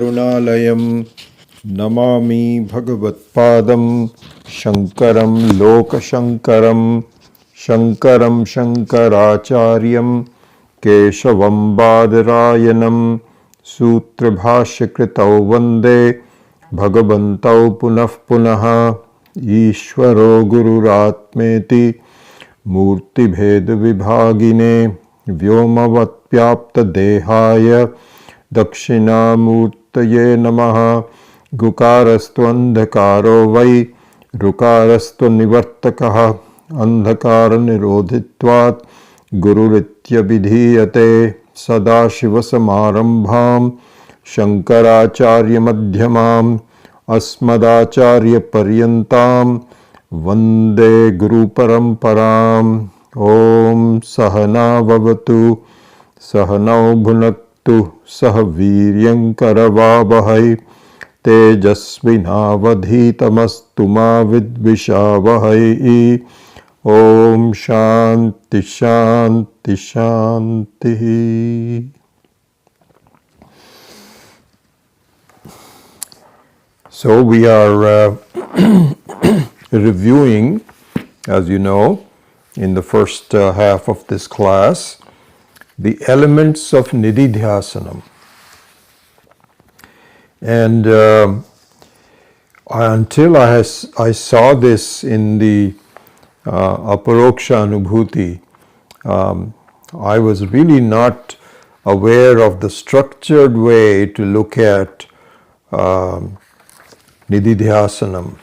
करुणालयं नमामि भगवत्पादं शङ्करं लोकशङ्करं शङ्करं शङ्कराचार्यं केशवं बादरायणं सूत्रभाष्यकृतौ वन्दे भगवन्तौ पुनः पुनः ईश्वरो गुरुरात्मेति मूर्तिभेदविभागिने व्योमवत्व्याप्तदेहाय दक्षिणामूर्तये नमः। गुकारस्त्वन्धकारो वै ऋकारस्त्वनिवर्तकः अन्धकारनिरोधित्वात् गुरुरित्यभिधीयते। सदाशिवसमारम्भां शङ्कराचार्यमध्यमाम् अस्मदाचार्यपर्यन्तां वन्दे गुरुपरम्पराम्। ॐ सहना भवतु सहनौ भुनक्तु सह वीर्यङ्करवावहै तेजस्विनावधीतमस्तु मा विद्विषावहै। ॐ शान्ति शान्ति शान्तिः। So we are reviewing, as you know, in the first half of this class, the elements of Nididhyasanam. And until I saw this in the Aparoksha Anubhuti, I was really not aware of the structured way to look at Nididhyasanam.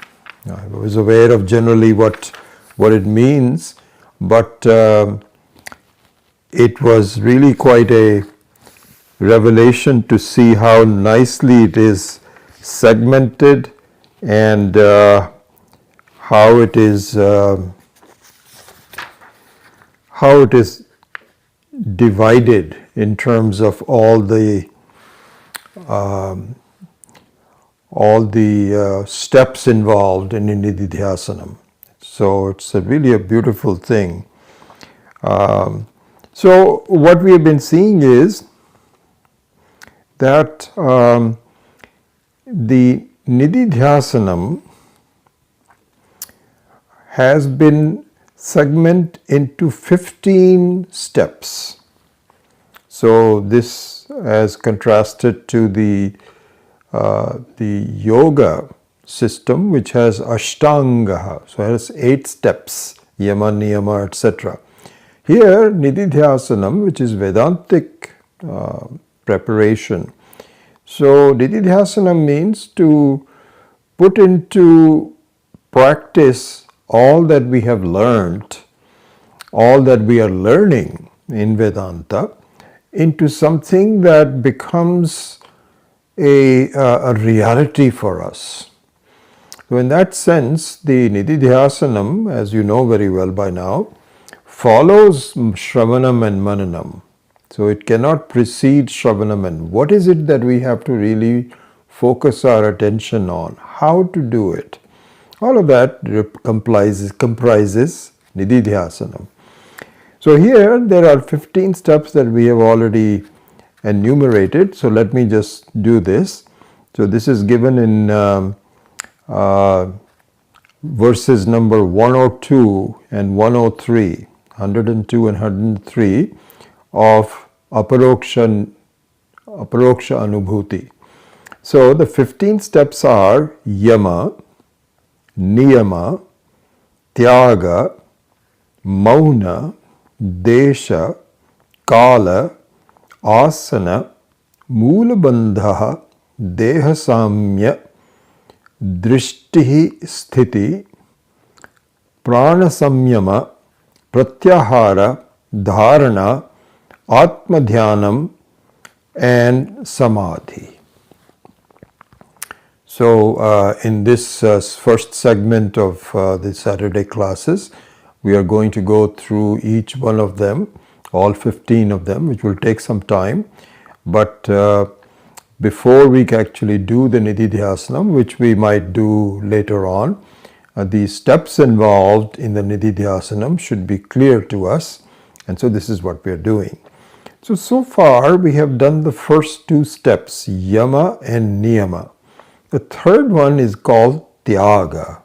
I was aware of generally what it means, but it was really quite a revelation to see how nicely it is segmented and how it is divided in terms of all the steps involved in Nididhyasanam. So it's really a beautiful thing. So what we have been seeing is that the Nididhyasanam has been segmented into 15 steps. So this as contrasted to the yoga system, which has Ashtanga, so it has 8 steps, Yama, Niyama, etc. Here, Nididhyasanam, which is Vedantic preparation. So, Nididhyasanam means to put into practice all that we have learned, all that we are learning in Vedanta, into something that becomes a reality for us. So, in that sense, the Nididhyasanam, as you know very well by now, follows Shravanam and Mananam. So it cannot precede Shravanam. And what is it that we have to really focus our attention on? How to do it? All of that comprises Nididhyasanam. So here there are 15 steps that we have already enumerated. So let me just do this. So this is given in verses number 102 and 103. 102 and 103 of Aparoksha Anubhuti. So the 15 steps are Yama, Niyama, Tyaga, Mauna, Desha, Kala, Asana, Moolabandha, Dehasamya, Drishtihi Sthiti, Pranasamyama, Pratyahara, Dharana, Atmadhyanam, and Samadhi. So in this first segment of the Saturday classes, we are going to go through each one of them, all 15 of them, which will take some time. But before we actually do the Nididhyasanam, which we might do later on, the steps involved in the Nididhyasanam should be clear to us, and so this is what we are doing. So far we have done the first two steps, yama and niyama. The third one is called tyaga.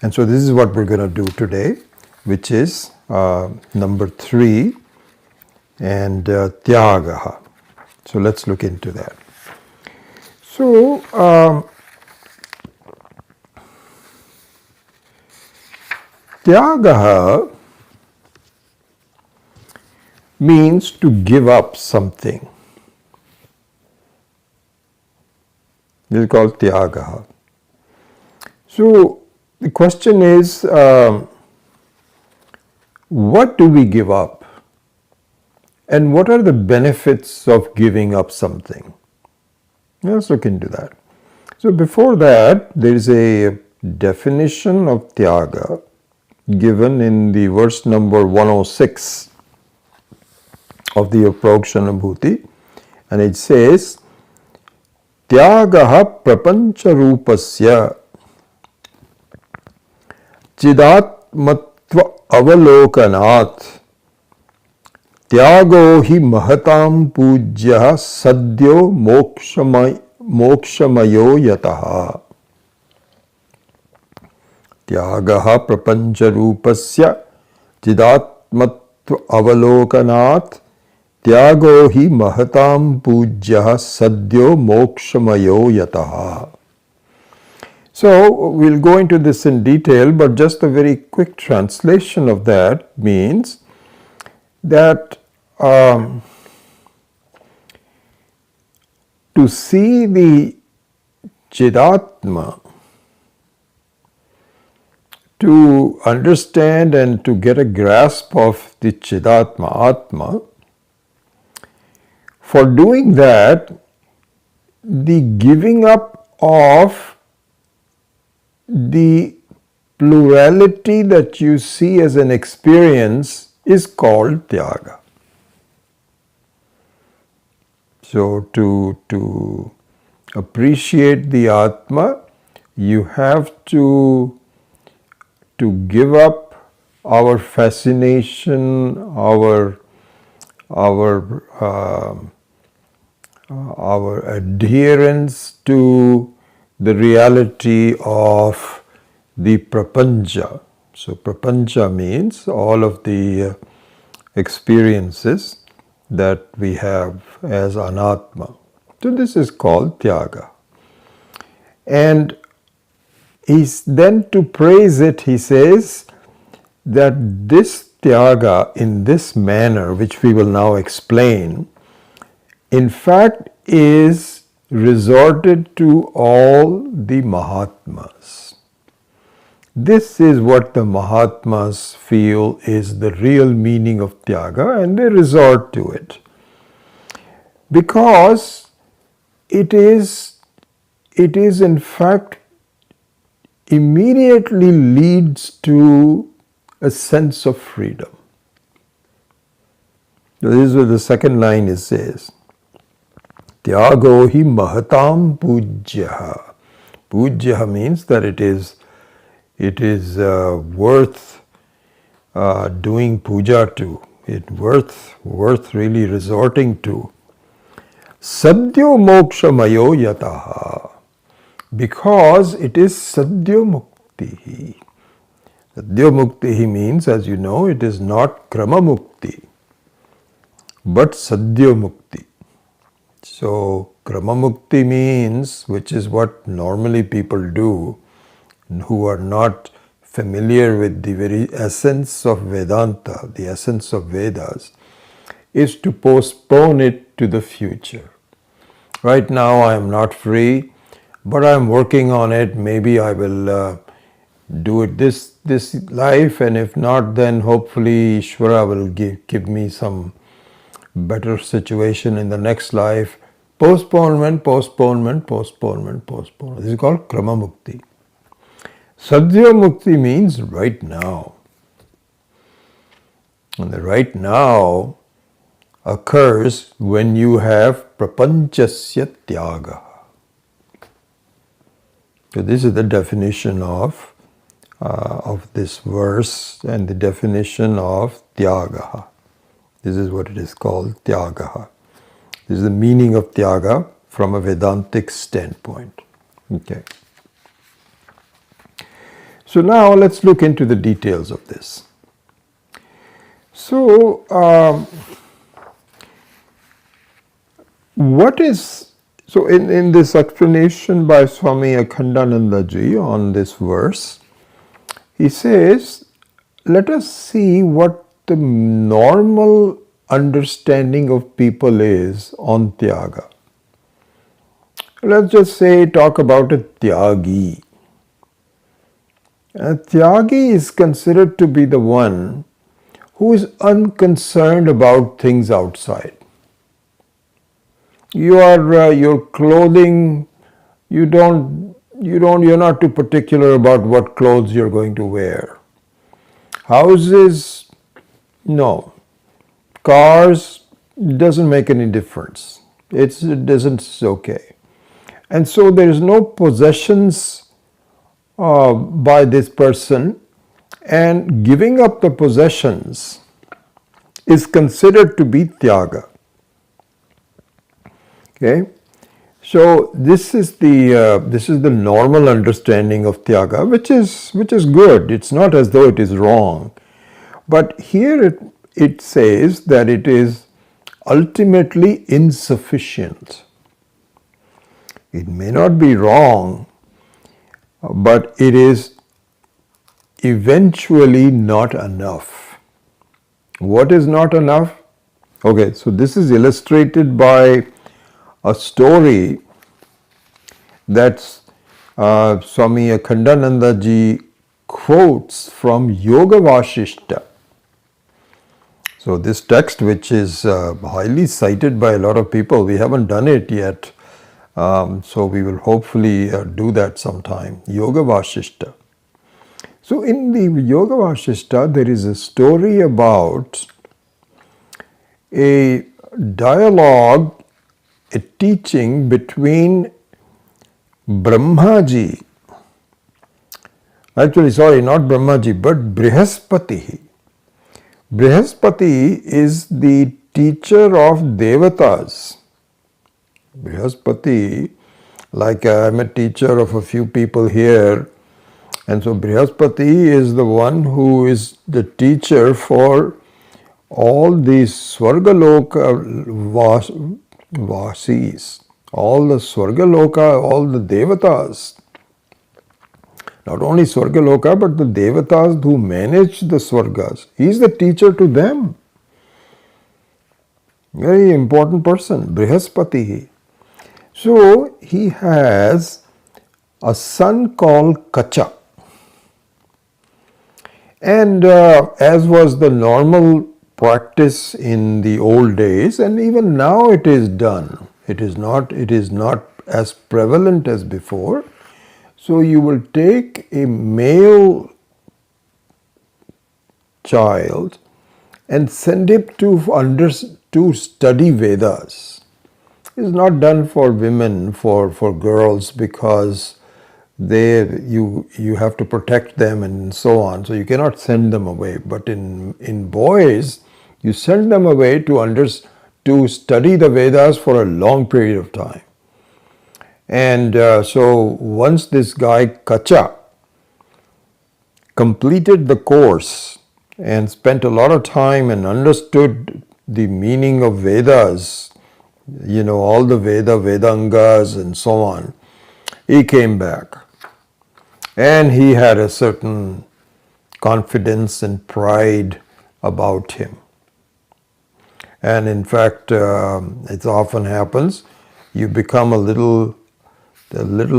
And so this is what we're going to do today, which is number 3 and tyagaha. So let's look into that. So tyagaha means to give up something. This is called tyagaha. So the question is, what do we give up? And what are the benefits of giving up something? Let's look into that. So before that, there is a definition of tyaga given in the verse number 106 of the Aprokshanabhuti, and it says, Tyagaha prapancha rupasya chidatmatva avalokanat tyago hi mahatam pujya sadyo mokshamayo yataha. Tyagaha prapancha rupasya chidatmatva avalokanat tyago hi mahatam pujya sadyo mokshamayo yataha. So we'll go into this in detail, but just a very quick translation of that means that to see the Chidatma, to understand and to get a grasp of the Chidatma, Atma, for doing that, the giving up of the plurality that you see as an experience is called tyaga. So to appreciate the Atma, you have to give up our fascination, our adherence to the reality of the prapancha. So prapancha means all of the experiences that we have as anatma. So this is called tyaga. And he's then, to praise it, he says that this tyaga in this manner, which we will now explain, in fact is resorted to all the Mahatmas. This is what the Mahatmas feel is the real meaning of tyaga, and they resort to it. Because it is in fact immediately leads to a sense of freedom. So this is what the second line it says. Tyago hi mahatam pujyaha. Pujyaha means that it is worth doing puja to. It worth really resorting to. Sadyo mokshamayo yataha. Because it is sadyo muktihi. Sadyo muktihi means, as you know, it is not krama mukti, but sadyo mukti. So krama mukti means, which is what normally people do who are not familiar with the very essence of Vedanta, the essence of Vedas, is to postpone it to the future. Right now I am not free, but I am working on it. Maybe I will do it this life, and if not, then hopefully Ishvara will give me some better situation in the next life. Postponement. This is called krama mukti. Sadhya mukti means right now. And the right now occurs when you have prapanchasya tyaga. So this is the definition of this verse and the definition of tyaga. This is what it is called, Tyagaha. This is the meaning of Tyaga from a Vedantic standpoint. Okay. So now let's look into the details of this. So, in this explanation by Swami Akhandananda Ji on this verse, he says, let us see what the normal understanding of people is on Tyaga. Let's just say, talk about a Tyagi. A Tyagi is considered to be the one who is unconcerned about things outside. Your clothing, you're not too particular about what clothes you're going to wear. Houses, no. Cars, doesn't make any difference. It's okay. And so there is no possessions by this person, and giving up the possessions is considered to be Tyaga. Okay, so this is the normal understanding of Tyaga, which is good. It's not as though it is wrong, but here it says that it is ultimately insufficient. It may not be wrong, but it is eventually not enough. What is not enough? Okay, so this is illustrated by a story that Swami Akhandananda Ji quotes from Yoga Vashishta. So this text, which is highly cited by a lot of people, we haven't done it yet, so we will hopefully do that sometime. Yoga Vashishta. So in the Yoga Vashishta, there is a story about a dialogue, a teaching between Brahmaji, actually sorry, not Brahmaji, but Brihaspati. Brihaspati is the teacher of Devatas. Brihaspati, like I am a teacher of a few people here, and so Brihaspati is the one who is the teacher for all these Swargaloka Vasis, all the Swargaloka, all the Devatas. Not only Swargaloka, but the Devatas who manage the Swargas. He is the teacher to them. Very important person, Brihaspati. So he has a son called Kacha. And as was the normal practice in the old days, and even now it is done. It is not as prevalent as before. So you will take a male child and send him to study Vedas. It's not done for women, for girls, because you have to protect them and so on. So you cannot send them away. But in boys, you send them away to study the Vedas for a long period of time. And so once this guy Kacha completed the course and spent a lot of time and understood the meaning of Vedas, all the Vedangas and so on, he came back. And he had a certain confidence and pride about him. And in fact, it often happens, you become a little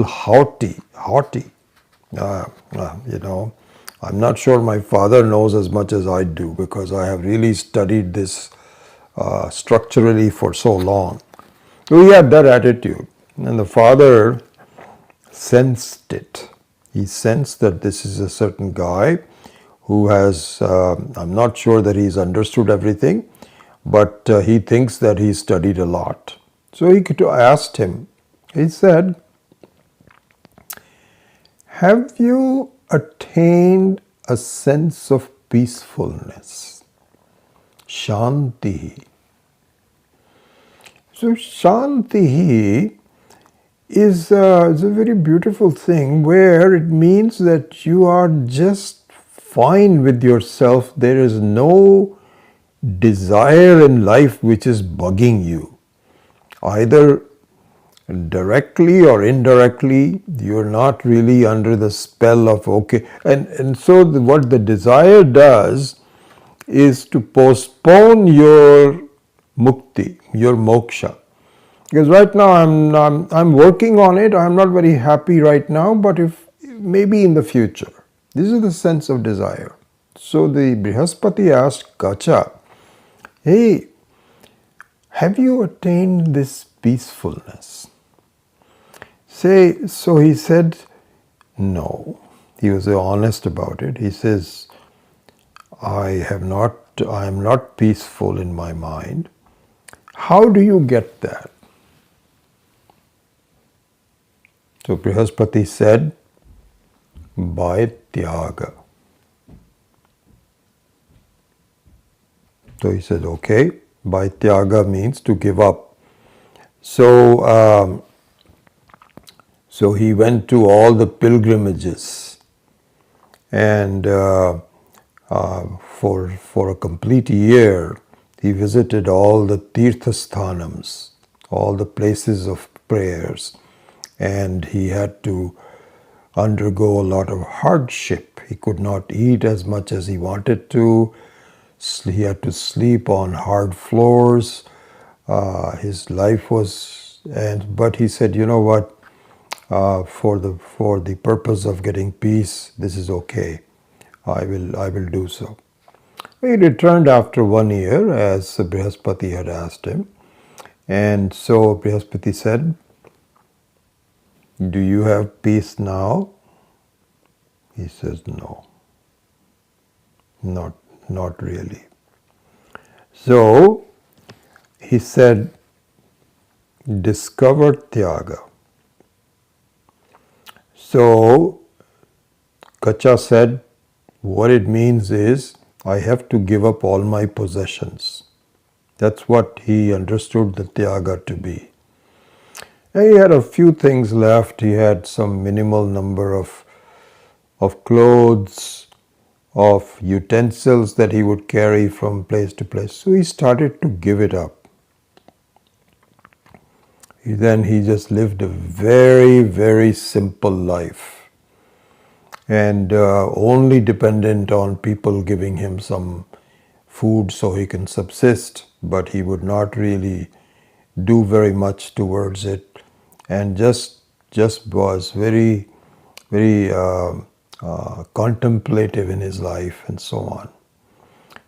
haughty. I'm not sure my father knows as much as I do, because I have really studied this structurally for so long. So he had that attitude, and the father sensed it. He sensed that this is a certain guy who has, I'm not sure that he's understood everything, but he thinks that he studied a lot. So he asked him, he said, have you attained a sense of peacefulness? Shanti. So Shanti is a very beautiful thing where it means that you are just fine with yourself. There is no desire in life which is bugging you. Either directly or indirectly, you're not really under the spell of okay. And so what the desire does is to postpone your mukti, your moksha. Because right now I'm working on it. I'm not very happy right now, but if maybe in the future. This is the sense of desire. So the Brihaspati asked Kacha, hey, have you attained this peacefulness? So he said, no. He was honest about it. He says, I am not peaceful in my mind. How do you get that? So Brihaspati said, by tyaga. So he said, okay, by tyaga means to give up. So he went to all the pilgrimages, and for a complete year, he visited all the tirthasthanams, all the places of prayers, and he had to undergo a lot of hardship. He could not eat as much as he wanted to. He had to sleep on hard floors. His life was, but he said, you know what? For the purpose of getting peace, this is okay. I will do so. He returned after 1 year, as Brihaspati had asked him, and so Brihaspati said, do you have peace now? He says, no, not really. So he said, discover tyaga. So Kacha said, what it means is, I have to give up all my possessions. That's what he understood the tyaga to be. And he had a few things left. He had some minimal number of clothes, of utensils that he would carry from place to place. So he started to give it up. Then he just lived a very, very simple life, and only dependent on people giving him some food so he can subsist, but he would not really do very much towards it, and just was very, very contemplative in his life and so on.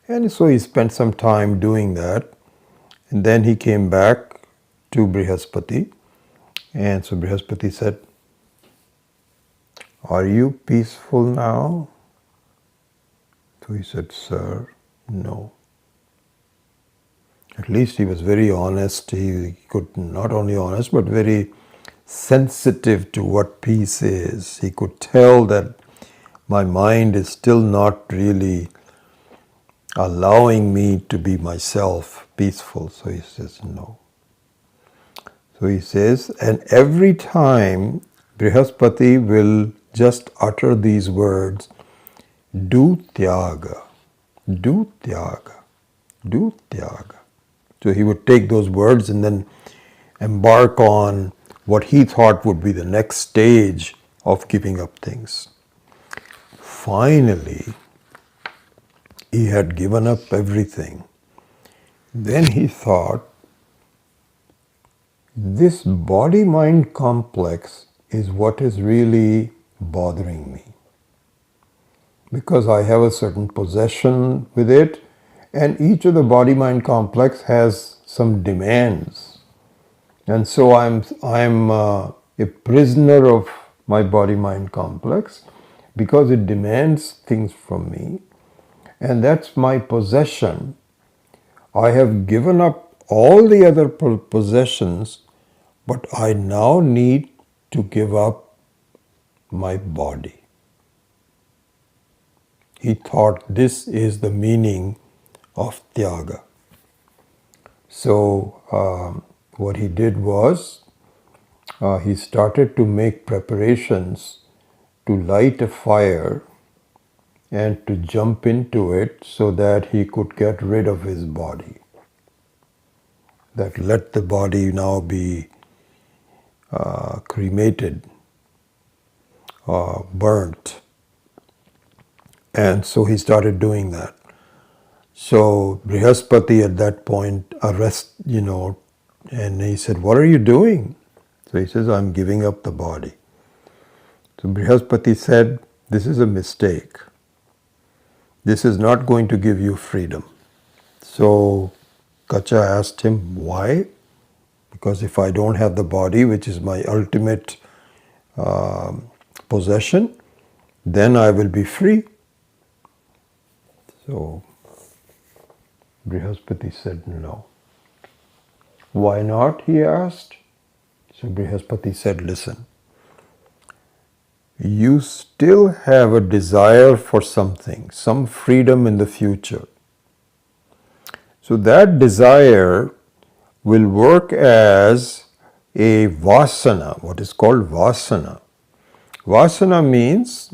And so he spent some time doing that, and then he came back to Brihaspati, and so Brihaspati said, are you peaceful now? So he said, sir, no. At least he was very honest. He could not only honest, but very sensitive to what peace is. He could tell that my mind is still not really allowing me to be myself peaceful. So he says, no. So he says, and every time Brihaspati will just utter these words, do tyaga, do tyaga, do tyaga. So he would take those words and then embark on what he thought would be the next stage of giving up things. Finally, he had given up everything. Then he thought, this body-mind complex is what is really bothering me, because I have a certain possession with it, and each of the body-mind complex has some demands, and so I'm a prisoner of my body-mind complex because it demands things from me, and that's my possession. I have given up all the other possessions, but I now need to give up my body. He thought this is the meaning of Tyaga. So what he did was he started to make preparations to light a fire and to jump into it so that he could get rid of his body. That let the body now be cremated or burnt. And so he started doing that. So Brihaspati at that point and he said, "What are you doing?" So he says, "I'm giving up the body." So Brihaspati said, "This is a mistake. This is not going to give you freedom." So Kacha asked him, "Why?" Because if I don't have the body, which is my ultimate possession, then I will be free. So Brihaspati said no. "Why not?" he asked. So Brihaspati said, "Listen, you still have a desire for something, some freedom in the future. So that desire will work as a vasana, what is called vasana. Vasana means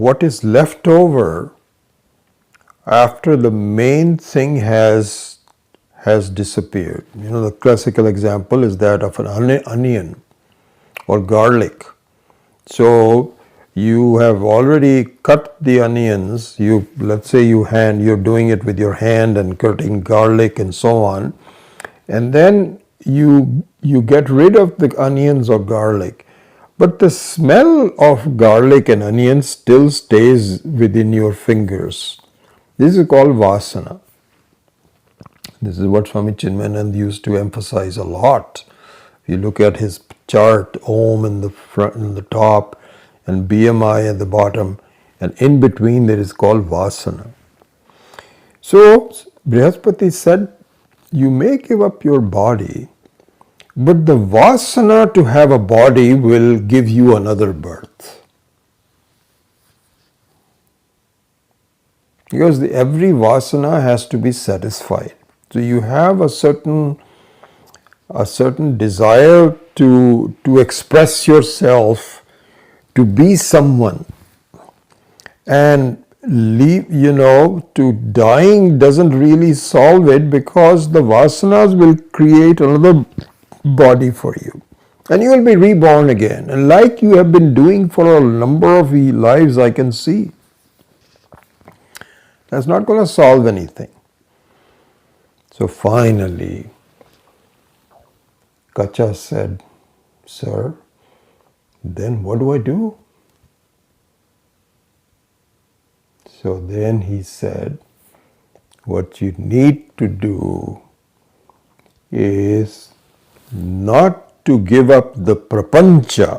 what is left over after the main thing has disappeared. The classical example is that of an onion or garlic. So you have already cut the onions. Let's say you're doing it with your hand and cutting garlic and so on, and then you get rid of the onions or garlic, but the smell of garlic and onions still stays within your fingers. This is called vasana. This is what Swami Chinmayananda used to emphasize a lot. If you look at his chart, Om in the front and the top, and BMI at the bottom, and in between there is called vasana. So Brihaspati said, "You may give up your body, but the vasana to have a body will give you another birth." Because every vasana has to be satisfied. So you have a certain desire to express yourself, to be someone, and to dying doesn't really solve it, because the vasanas will create another body for you, and you will be reborn again, and like you have been doing for a number of lives, I can see. That's not going to solve anything. So finally, Kacha said, "Sir, then what do I do?" So then he said, "What you need to do is not to give up the prapancha."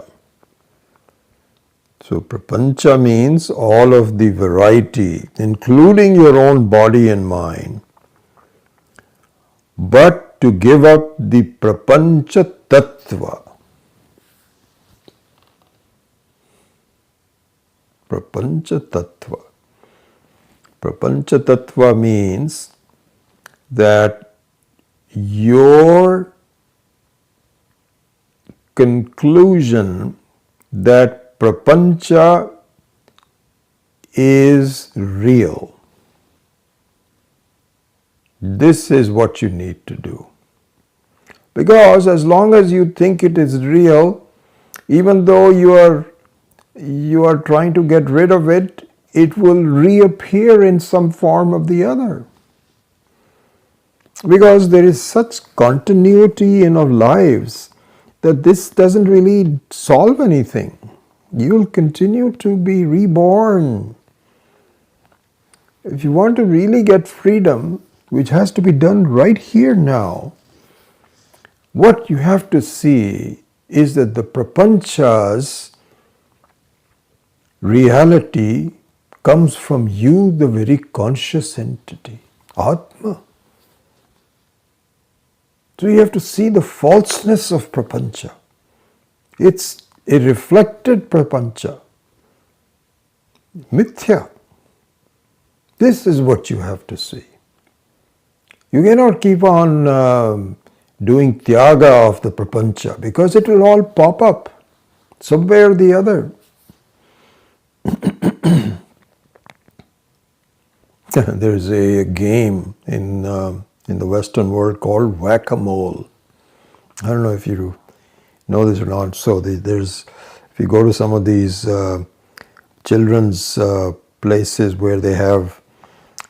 So prapancha means all of the variety, including your own body and mind, but to give up the prapancha tattva. Prapancha tattva. Prapancha tattva means that your conclusion that prapancha is real. This is what you need to do. Because as long as you think it is real, even though you are trying to get rid of it, it will reappear in some form or the other. Because there is such continuity in our lives that this doesn't really solve anything. You will continue to be reborn. If you want to really get freedom, which has to be done right here now, what you have to see is that the prapancha's reality comes from you, the very conscious entity, Atma. So you have to see the falseness of prapancha. It's a reflected prapancha, mithya. This is what you have to see. You cannot keep on doing tyaga of the prapancha because it will all pop up somewhere or the other. There is a game in the Western world called whack-a-mole. I don't know if you know this or not. So there's, if you go to some of these children's places where they have,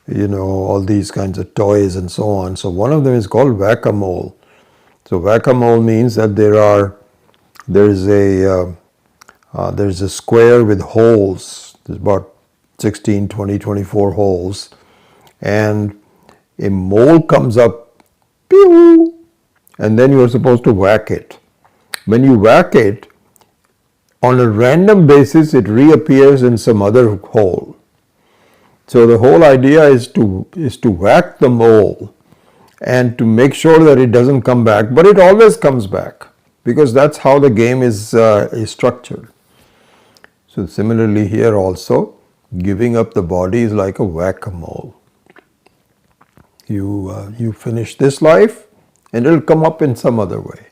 all these kinds of toys and so on. So one of them is called whack-a-mole. So whack-a-mole means that there's a square with holes. There's about 16, 20, 24 holes, and a mole comes up, pew, and then you are supposed to whack it. When you whack it, on a random basis, it reappears in some other hole. So the whole idea is to whack the mole and to make sure that it doesn't come back, but it always comes back because that's how the game is structured. So similarly here also, giving up the body is like a whack-a-mole. You finish this life and it'll come up in some other way.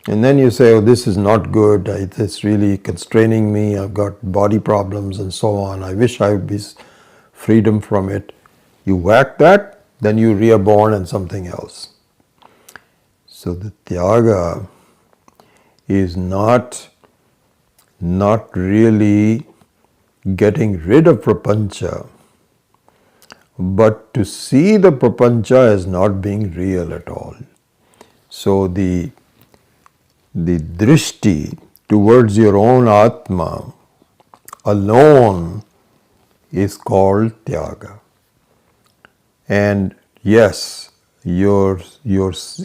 And then you say, oh, this is not good, it's really constraining me, I've got body problems and so on, I wish I would be freedom from it. You whack that, then you reborn in something else. So the tyaga is not really getting rid of prapancha, but to see the prapancha as not being real at all. So the drishti towards your own atma alone is called tyaga. And yes, you're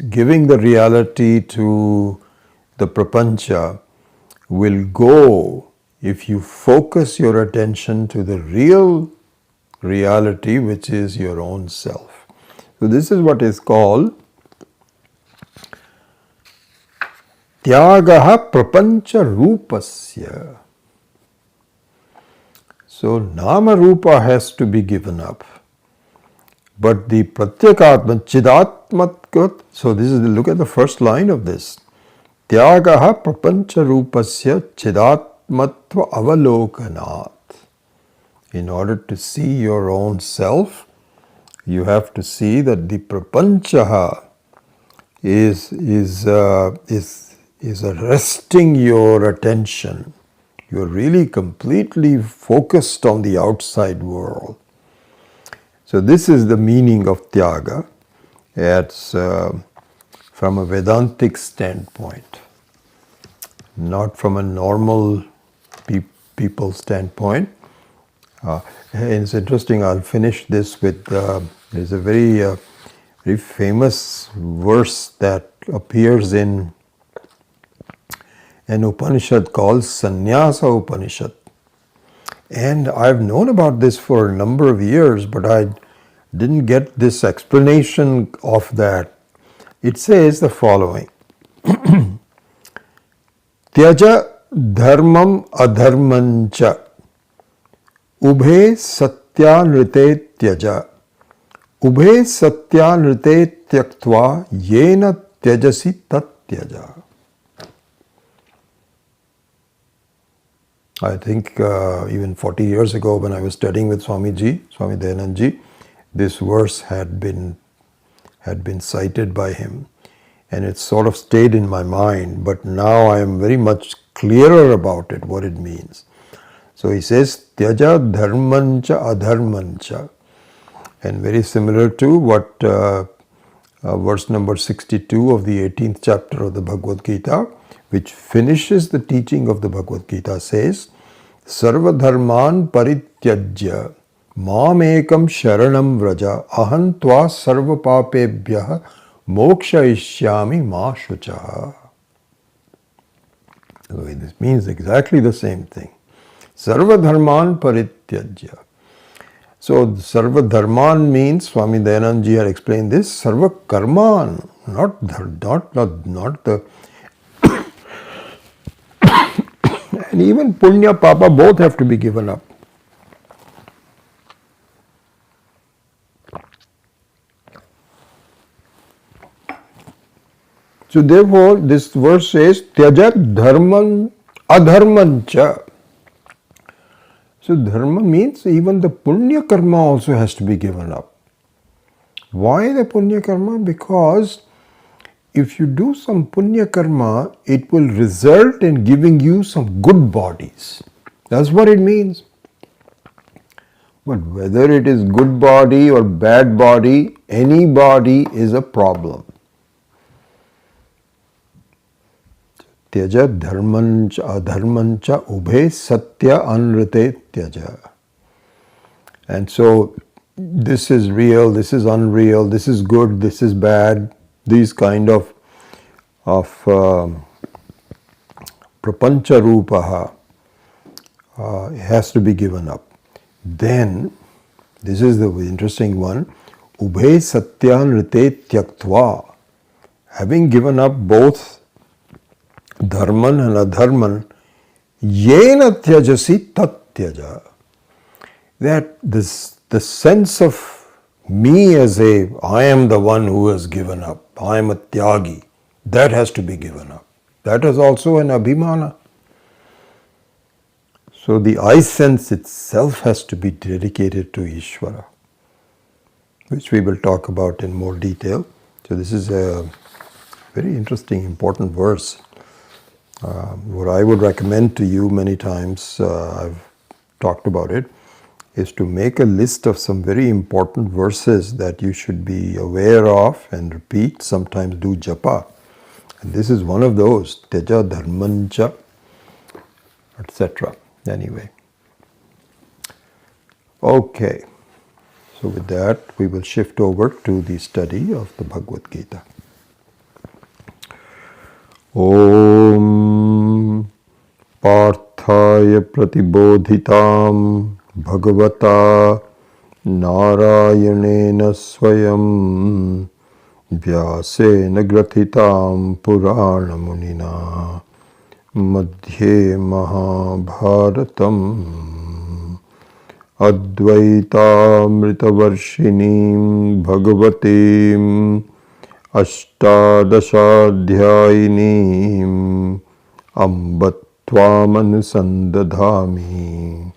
giving the reality to the prapancha will go if you focus your attention to the real reality, which is your own self. So this is what is called tyagaha prapancha rupasya. So nama rupa has to be given up. But the pratyekatma, chidatmatkat, so this is look at the first line of this. Tyagaha prapancha rupasya chidatmatva avalokanat. In order to see your own self, you have to see that the prapancha is arresting your attention. You're really completely focused on the outside world. So this is the meaning of tyaga. It's from a Vedantic standpoint, not from a normal people standpoint. It's interesting, I'll finish this with, there's a very famous verse that appears in an Upanishad called Sannyasa Upanishad. And I've known about this for a number of years, but I didn't get this explanation of that. It says the following. Tyaja dharmam adharmancha ubhe satyanrite tyaja ubhe satyanrite tyaktva yena tyajasi tat tyaja. I think even 40 years ago when I was studying with Swami Dayanandji, this verse had been cited by him, and it sort of stayed in my mind, but now I am very much clearer about it, what it means. So he says, Tyaja dharmancha adharmancha, and very similar to what verse number 62 of the 18th chapter of the Bhagavad Gita, which finishes the teaching of the Bhagavad Gita, says, Sarva dharman parityajya mamekam sharanam vraja aham tva sarva papebhyah mokshayishyami ma shuchaha. So this means exactly the same thing. Sarva dharman parityajya. So sarva dharman means, Swami Dayanandji had explained this, sarva karman, not the and even punya, papa, both have to be given up. So therefore this verse says Tyajat dharman adharmancha. So dharma means even the punya karma also has to be given up. Why the punya karma? Because if you do some punya karma, it will result in giving you some good bodies. That's what it means. But whether it is good body or bad body, any body is a problem. Tyaja dharmancha adharmancha ubhe satya anrite tyaja. And so this is real, this is unreal, this is good, this is bad. These kind of prapancha rupaha has to be given up. Then, this is the interesting one, ubhe satyan rite tyaktva. Having given up both dharman and adharman, yena tyajasi tat tyaja. That the sense of me as I am the one who has given up, I am a tyagi, that has to be given up. That is also an abhimana. So the I sense itself has to be dedicated to Ishvara, which we will talk about in more detail. So this is a very interesting, important verse. What I would recommend to you many times, I've talked about it, is to make a list of some very important verses that you should be aware of and repeat, sometimes do japa. And this is one of those, Tyaja Dharmancha, etc. Anyway. Okay. So with that, we will shift over to the study of the Bhagavad Gita. Om Parthaya Pratibodhitam Bhagavata Narayanena Swayam Vyasena Grathitam Purana Munina Madhye Mahabharatam Advaitaamritavarshinim Bhagavatim Ashtadashadhyayinim Ambatvamanusandathami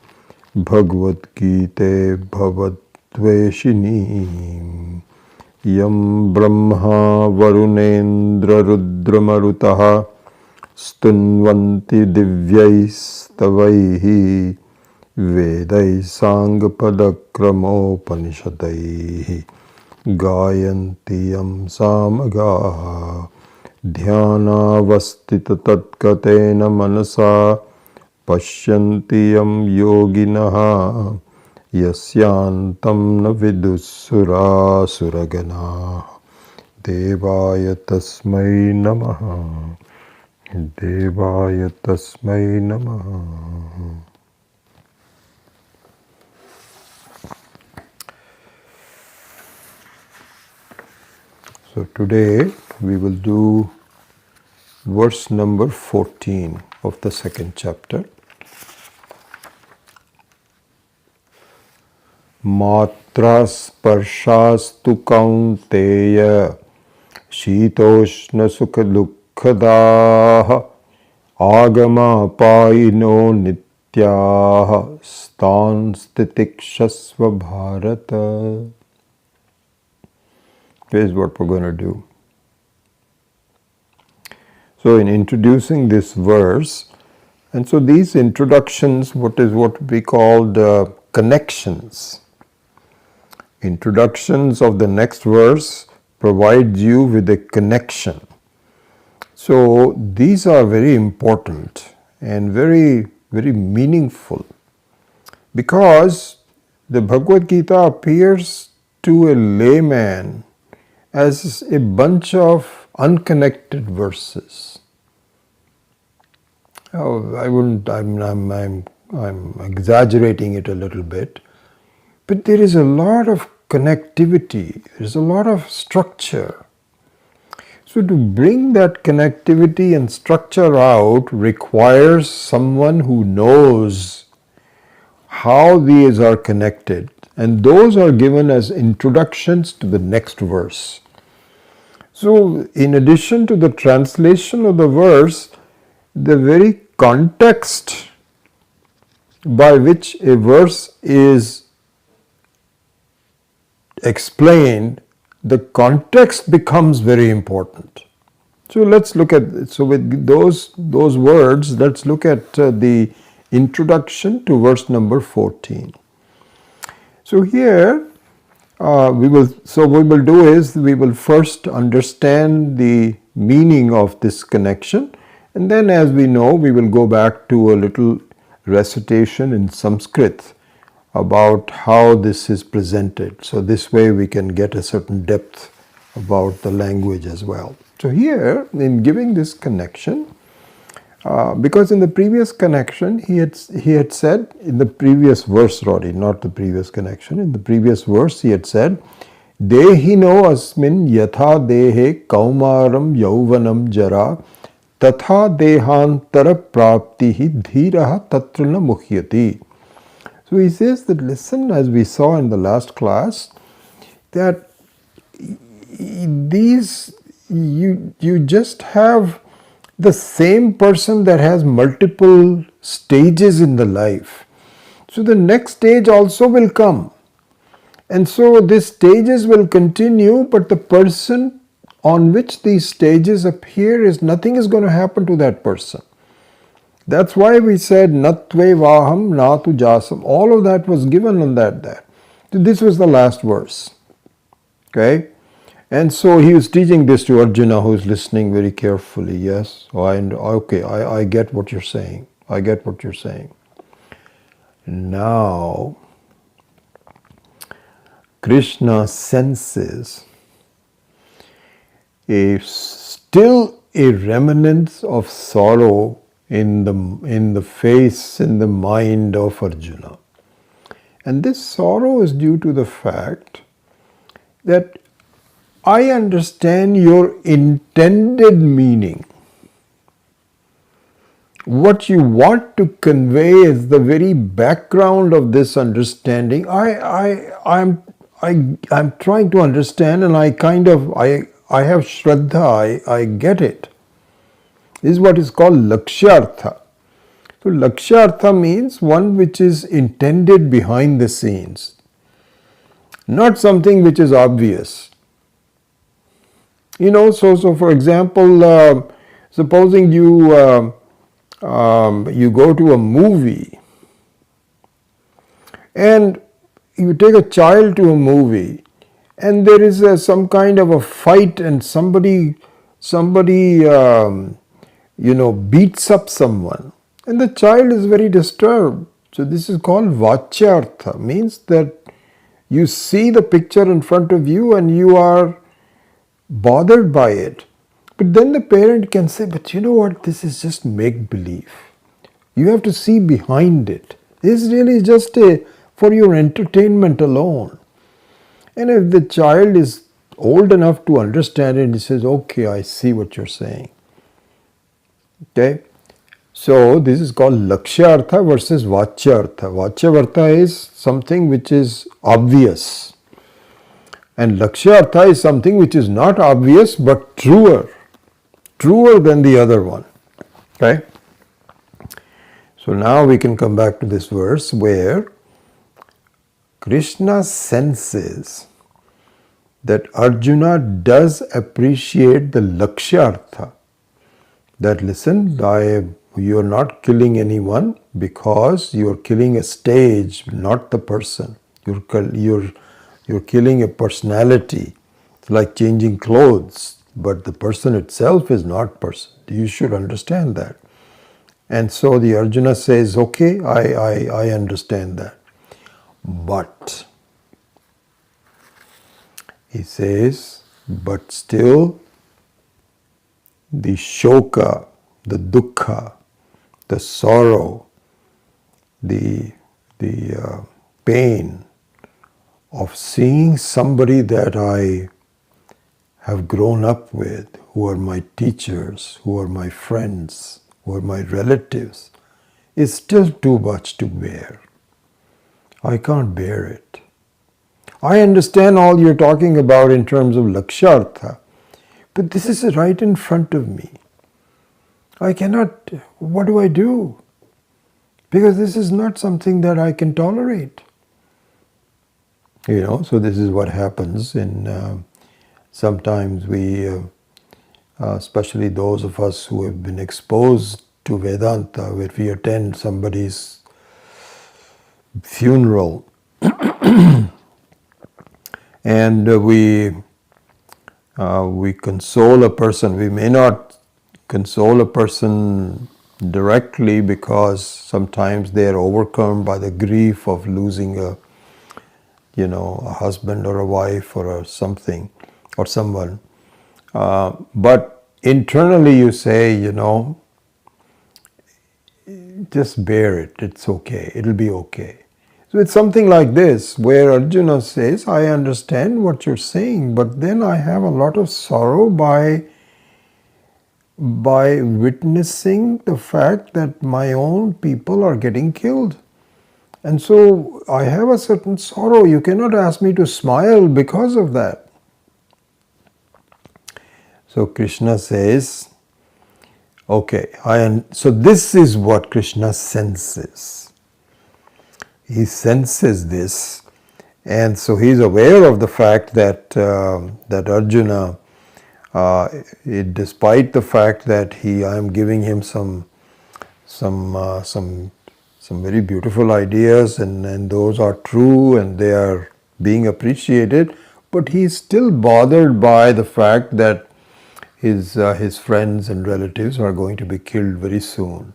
Bhagavad Gita Bhavatveshinim Yam Brahma Varunendra Rudramarutaha Stunvanti Divyaistavaihi Vedai Sangapadakramopanishadaihi Gayanti Yam Samagaha Dhyanavastita Tatkatena Manasa Pashyanti Yam Yoginaha Yasyantam na Vidussura Suragana Devaya Tasmai Namaha Devaya Tasmai Namaha. So today we will do verse number 14 of the second chapter. Matra sparshastu kaunteya shitoshna sukha dukkhadaha agama paino nityaha stan stitikshasva bharata. Here's what we're going to do. So in introducing this verse, and so these introductions, what we call the connections. Introductions of the next verse provides you with a connection. So these are very important and very, very meaningful, because the Bhagavad Gita appears to a layman as a bunch of unconnected verses. I'm exaggerating it a little bit, but there is a lot of connectivity, there is a lot of structure. So to bring that connectivity and structure out requires someone who knows how these are connected, and those are given as introductions to the next verse. So in addition to the translation of the verse, the very context by which a verse is explained, the context becomes very important. So let's look at, so with those words, let's look at the introduction to verse number 14. So here we will do is we will first understand the meaning of this connection, and then, as we know, we will go back to a little recitation in Sanskrit about how this is presented. So this way we can get a certain depth about the language as well. So here, in giving this connection, because in the previous connection he had said, in the previous verse, Roddy, not the previous connection, in the previous verse he had said, Dehino asmin yatha dehe kaumaram yauvanam jara tatha dehantara praptihi dhiraha tatruna muhyati. So he says that, listen, as we saw in the last class, that these, you just have the same person that has multiple stages in the life. So the next stage also will come. And so these stages will continue, but the person on which these stages appear is nothing is going to happen to that person. That's why we said Natve Vaham Natu Jasam. All of that was given on that. This was the last verse. Okay? And so he was teaching this to Arjuna, who is listening very carefully. Yes? I get what you're saying. I get what you're saying. Now, Krishna senses still a remnant of sorrow in the face, in the mind of Arjuna. And this sorrow is due to the fact that I understand your intended meaning. What you want to convey is the very background of this understanding. I'm trying to understand, and I have Shraddha, I get it. This is what is called Lakshyartha. So Lakshyartha means one which is intended behind the scenes, not something which is obvious. So for example, supposing you go to a movie and you take a child to a movie, and there is some kind of a fight, and somebody beats up someone, and the child is very disturbed. So this is called Vachyartha, means that you see the picture in front of you and you are bothered by it. But then the parent can say, but you know what, this is just make-believe. You have to see behind it. This is really just for your entertainment alone. And if the child is old enough to understand it, he says, okay, I see what you're saying. Okay, so this is called Lakshyartha versus Vachyartha. Vachyartha is something which is obvious, and Lakshyartha is something which is not obvious but truer than the other one. Okay, so now we can come back to this verse where Krishna senses that Arjuna does appreciate the Lakshyartha. That, listen, you are not killing anyone because you are killing a stage, not the person. You're killing a personality. It's like changing clothes, but the person itself is not person. You should understand that. And so the Arjuna says, okay, I understand that. But, he says, but still the shoka, the dukkha, the sorrow, the pain of seeing somebody that I have grown up with, who are my teachers, who are my friends, who are my relatives, is still too much to bear. I can't bear it. I understand all you're talking about in terms of Lakshyartha, But this is right in front of me. I cannot, what do I do? Because this is not something that I can tolerate. So this is what happens in sometimes we, especially those of us who have been exposed to Vedanta, where we attend somebody's funeral and we console a person. We may not console a person directly because sometimes they are overcome by the grief of losing a husband or a wife or something or someone. But internally you say, just bear it. It's okay. It'll be okay. So it's something like this where Arjuna says, I understand what you're saying, but then I have a lot of sorrow by witnessing the fact that my own people are getting killed. And so I have a certain sorrow. You cannot ask me to smile because of that. So Krishna says, okay, so this is what Krishna senses. He senses this, and so he's aware of the fact that Arjuna, despite the fact that I am giving him some very beautiful ideas, and those are true and they are being appreciated, but he's still bothered by the fact that his friends and relatives are going to be killed very soon,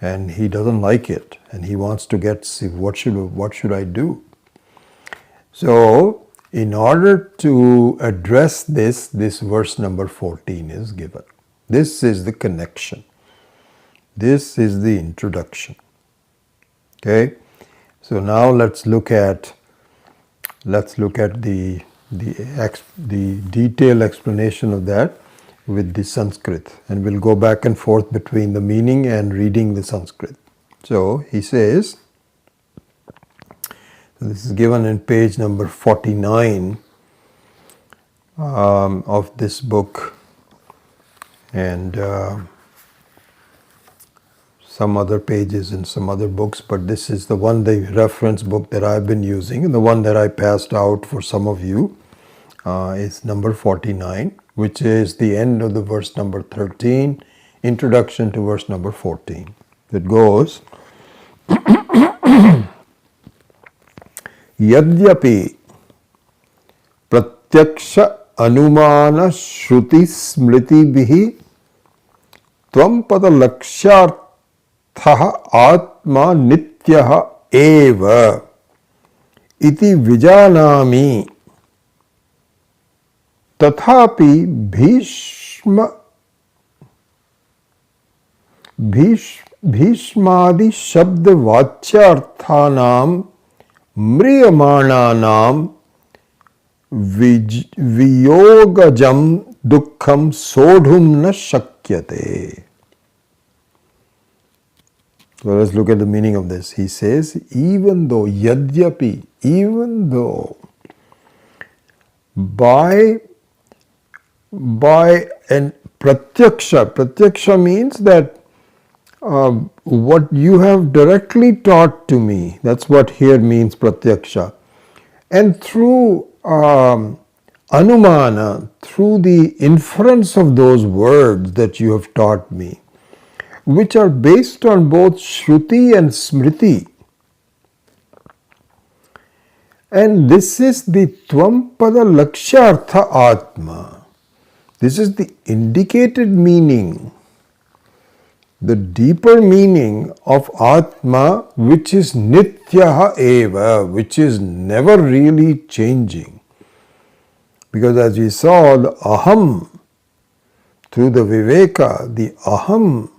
and he doesn't like it, and he wants to see what should I do. So in order to address this verse number 14 is given. This is the connection. This is the introduction. Okay, so now let's look at the detailed explanation of that with the Sanskrit, and we'll go back and forth between the meaning and reading the Sanskrit. So he says, this is given in page number 49 of this book, and some other pages in some other books, but this is the reference book that I've been using, and the one that I passed out for some of you is number 49, which is the end of the verse number 13, introduction to verse number 14. It goes, Yadyapi pratyaksha anumana shruti smriti bihi tvam pada lakshyartha atma nityah eva iti vijanami tathapi भीष्मादि शब्द वाच्यार्थानाम म्रियमाणानाम वियोगजम दुःखम सोढुम न शक्यते. So let's look at the meaning of this. He says, even though, yadyapi, even though by an pratyaksha means that what you have directly taught to me, that's what here means pratyaksha, and through anumana, through the inference of those words that you have taught me, which are based on both shruti and smriti. And this is the Tvampada Lakshyartha Atma. This is the indicated meaning, the deeper meaning of Atma, which is Nityaha Eva, which is never really changing. Because as we saw, the Aham, through the Viveka, the Aham,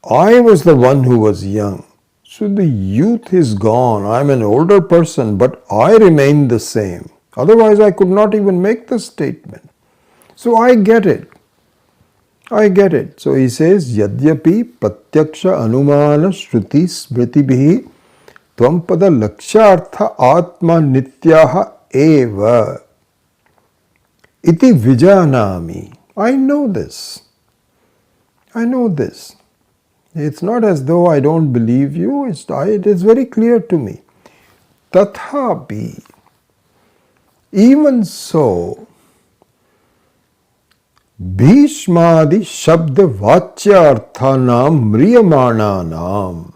I was the one who was young. So the youth is gone. I'm an older person, but I remain the same. Otherwise, I could not even make the statement. So I get it. I get it. So he says, Yadyapi pratyaksha anumana shruti smritibhi tvampada lakshyartha atma nityaha eva. Iti vijanami. I know this. I know this. It's not as though I don't believe you. It is very clear to me. Tathapi. Even so, Bhishmadi Shabda Vachyarthanam Mriyamananam.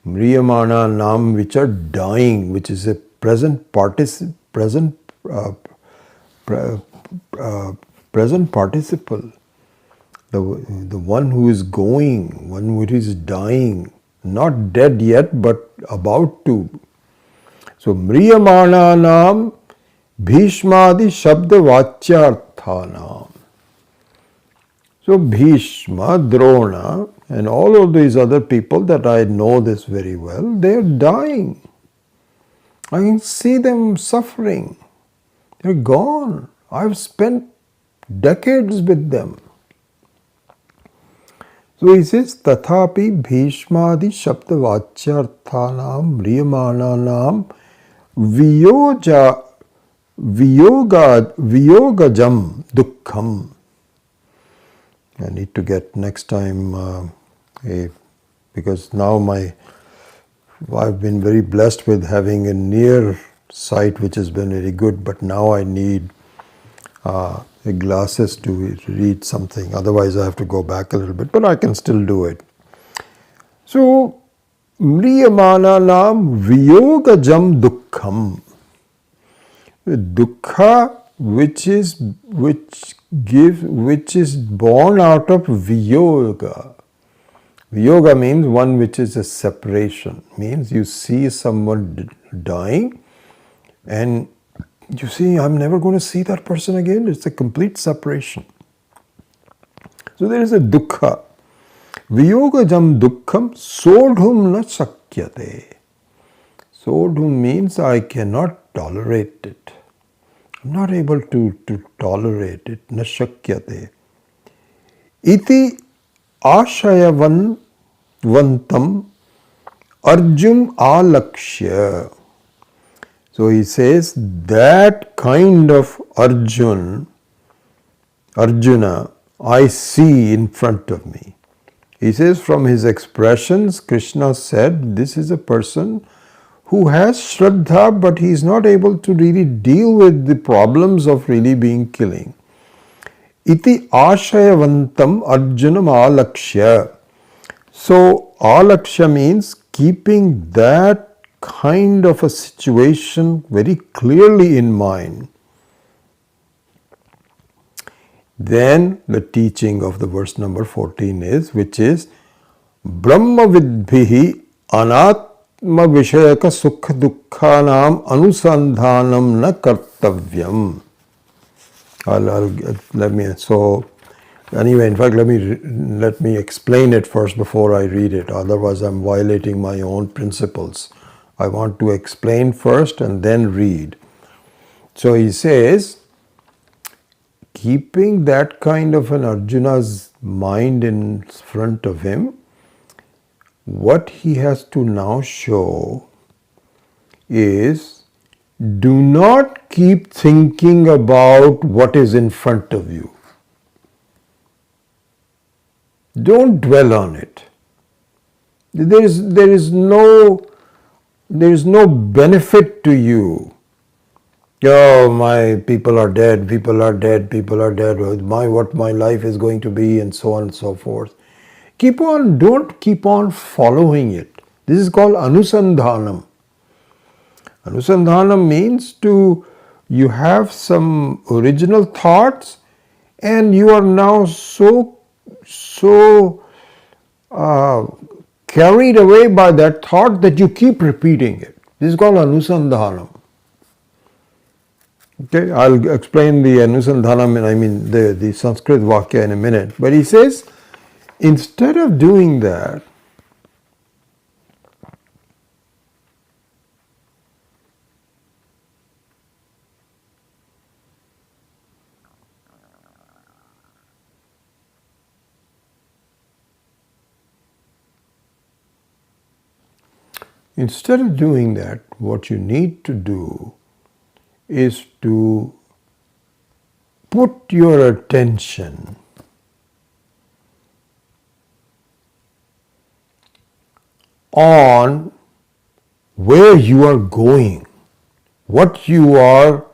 Mriyamananam, which are dying, which is a present participle, the one who is going, one who is dying, not dead yet, but about to. So, Mriyamananam Bhishmadi Shabda Vachyarthanam. So, Bhishma, Drona, and all of these other people that I know this very well, they are dying. I can see them suffering. They're gone. I've spent decades with them. So he says, Tathapi Bhishmadi Shabda Vachyarthanam Mriyamananam Viyogajam Dukkham. I need to get next time because now I've been very blessed with having a near sight which has been very good, but now I need glasses to read something. Otherwise I have to go back a little bit, but I can still do it. So, Mriyamananam Viyogajam Dukkham. Dukkha which is born out of Viyoga. Viyoga means one which is a separation. Means you see someone dying and you see, I'm never going to see that person again. It's a complete separation. So there is a dukkha. Viyogajam dukkham sodhum na shakyate. Sodhum means I cannot tolerate it. I'm not able to tolerate it. Na shakyate. Iti ashayavantam arjum alakshya. So he says that kind of Arjuna I see in front of me. He says from his expressions, Krishna said this is a person who has Shraddha, but he is not able to really deal with the problems of really being killing. Iti ashayavantam arjunam alakshya. So alakshya means keeping that kind of a situation very clearly in mind. Then the teaching of the verse number 14 is, which is Brahma vidbhihi anatma vishayaka sukha dukkhanam anusandhanam na kartavyam. In fact, let me explain it first before I read it. Otherwise, I'm violating my own principles. I want to explain first and then read. So he says, keeping that kind of an Arjuna's mind in front of him, what he has to now show is, do not keep thinking about what is in front of you. Don't dwell on it. There is no benefit to you. Oh, my people are dead, what my life is going to be, and so on and so forth. Don't keep on following it. This is called anusandhanam. Anusandhanam means you have some original thoughts and you are now so carried away by that thought that you keep repeating it. This is called anusandhanam. Okay, I'll explain the anusandhanam, the Sanskrit vakya in a minute. But he says, instead of doing that, what you need to do is to put your attention on where you are going, what you are,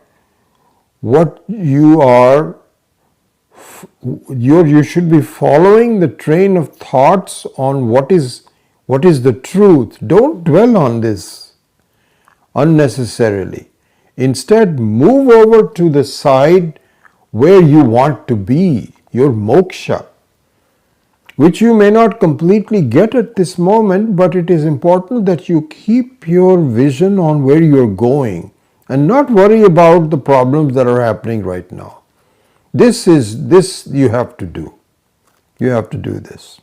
you should be following the train of thoughts on what is the truth. Don't dwell on this unnecessarily. Instead, move over to the side where you want to be, your moksha, which you may not completely get at this moment, but it is important that you keep your vision on where you're going and not worry about the problems that are happening right now. This you have to do. You have to do this.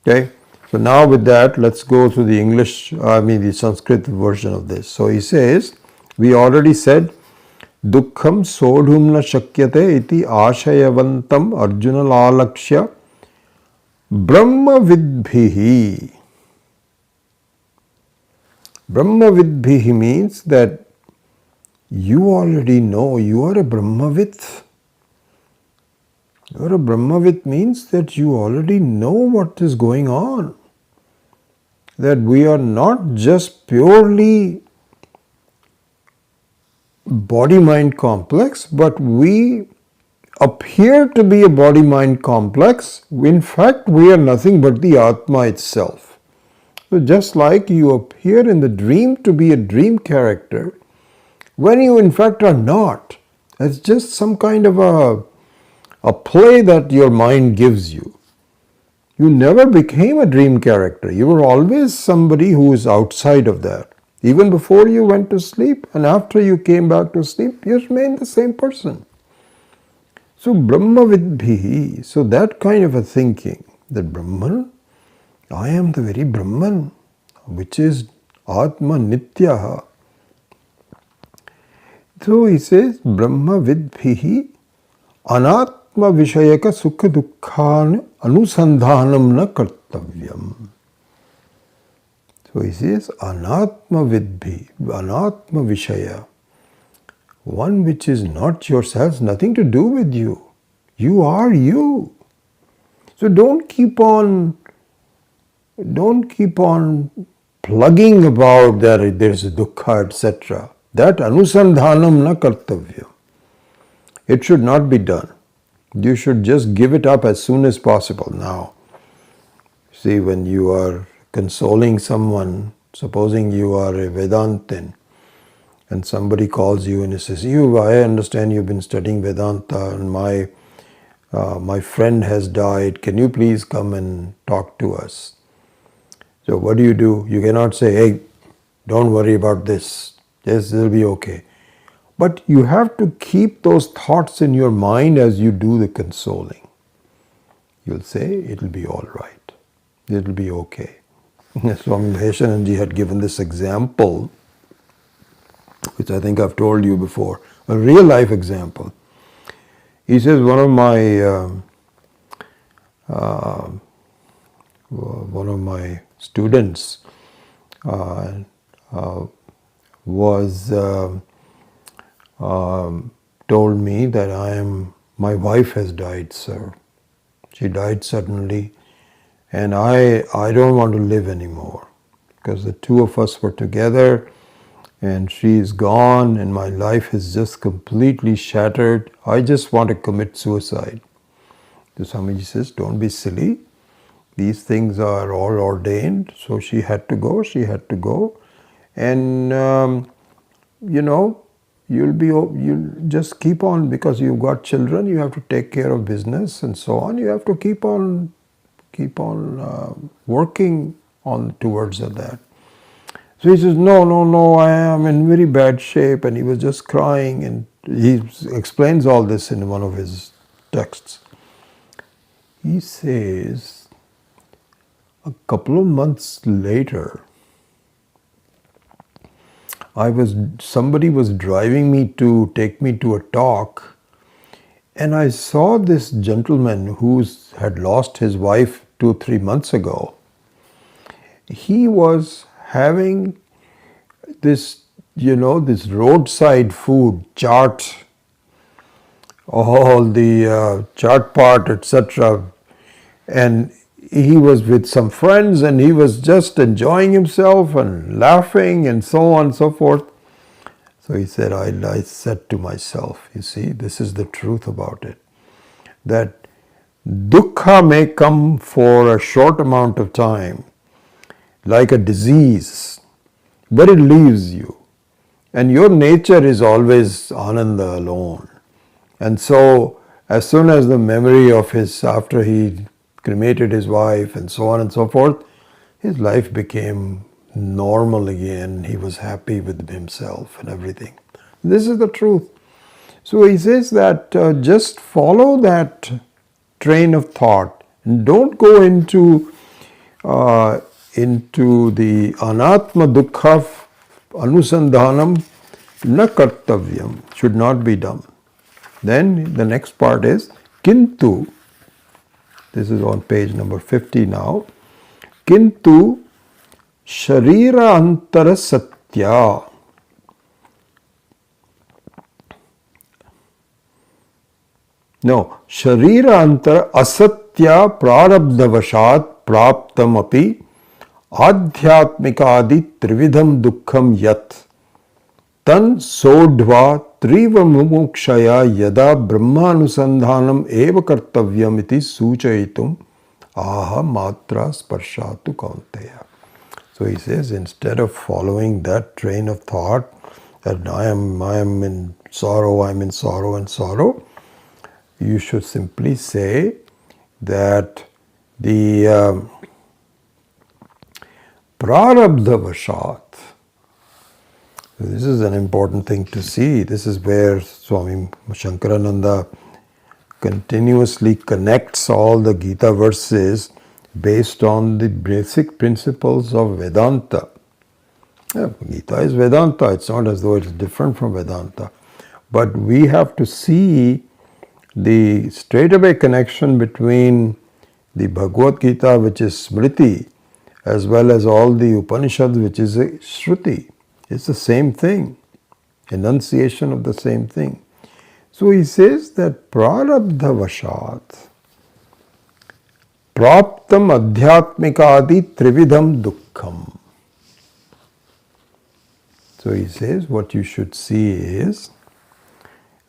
Okay? So now with that, let's go to the the Sanskrit version of this. So he says, we already said, Dukkham sodhum na shakyate iti ashayavantam Arjuna lalakshya Brahma vidbhihi. Brahma vidbhihi means that you already know you are a Brahmavit. You are a Brahmavit means that you already know what is going on. That we are not just purely body-mind complex, but we appear to be a body-mind complex. In fact, we are nothing but the Atma itself. So just like you appear in the dream to be a dream character, when you in fact are not. It's just some kind of a play that your mind gives you. You never became a dream character. You were always somebody who is outside of that. Even before you went to sleep and after you came back to sleep, you remain the same person. So Brahma vidbhihi, so that kind of a thinking, that Brahman, I am the very Brahman, which is Atma Nityaha. So he says, Brahma vidbhihi anatma vishayaka sukha dukkhan anusandhanam na kartavyam. So he says, anatma vidbhi, anatma vishaya, one which is not yourself, nothing to do with you. You are you. So don't keep on plugging about that there is a dukkha, etc. That anusandhanam na kartavya. It should not be done. You should just give it up as soon as possible now. See, when you are consoling someone, supposing you are a Vedantin, and somebody calls you and he says, I understand you've been studying Vedanta and my friend has died. Can you please come and talk to us? So what do? You cannot say, hey, don't worry about this. Yes, it'll be okay. But you have to keep those thoughts in your mind as you do the consoling. You'll say, it'll be all right. It'll be okay. Swami Maheshananji had given this example, which I think I've told you before, a real life example. He says one of my students told me that my wife has died, sir. She died suddenly, and I don't want to live anymore because the two of us were together. And she is gone and my life is just completely shattered. I just want to commit suicide. The Swamiji says, don't be silly. These things are all ordained. So she had to go. And, you'll just keep on, because you've got children, you have to take care of business and so on. You have to keep on working on towards that. So he says, no, I am in very bad shape. And he was just crying, and he explains all this in one of his texts. He says, a couple of months later, somebody was driving me to take me to a talk, and I saw this gentleman who had lost his wife 2-3 months ago. He was having this roadside food chaat all the chart part, etc. And he was with some friends and he was just enjoying himself and laughing and so on and so forth. So he said, I said to myself, you see, this is the truth about it, that dukkha may come for a short amount of time, like a disease, but it leaves you. And your nature is always ananda alone. And so, as soon as the memory of after he cremated his wife and so on and so forth, his life became normal again. He was happy with himself and everything. This is the truth. So he says that just follow that train of thought and don't go into the anatma dukkha anusandhanam na kartavyam, should not be done. Then the next part is kintu. This is on page number 50 now. Kintu sharira antara satya. No, sharira antara asatya prarabdhavashat praptam api adhyatmikadi trividham dukkham yat tan sodhva triva mumukshaya yada brahmanusandhanam eva kartavyam iti suchayitum aha matra sparshatu kaunteya. So he says, instead of following that train of thought that I am in sorrow and sorrow, you should simply say that the prarabdhavashat. This is an important thing to see. This is where Swami Shankarananda continuously connects all the Gita verses based on the basic principles of Vedanta. Yeah, Gita is Vedanta. It's not as though it's different from Vedanta. But we have to see the straightaway connection between the Bhagavad Gita, which is Smriti, as well as all the Upanishads, which is a Shruti. It's the same thing, enunciation of the same thing. So he says that prarabdhavashat praptam adhyatmikadi trividham dukkham. So he says what you should see is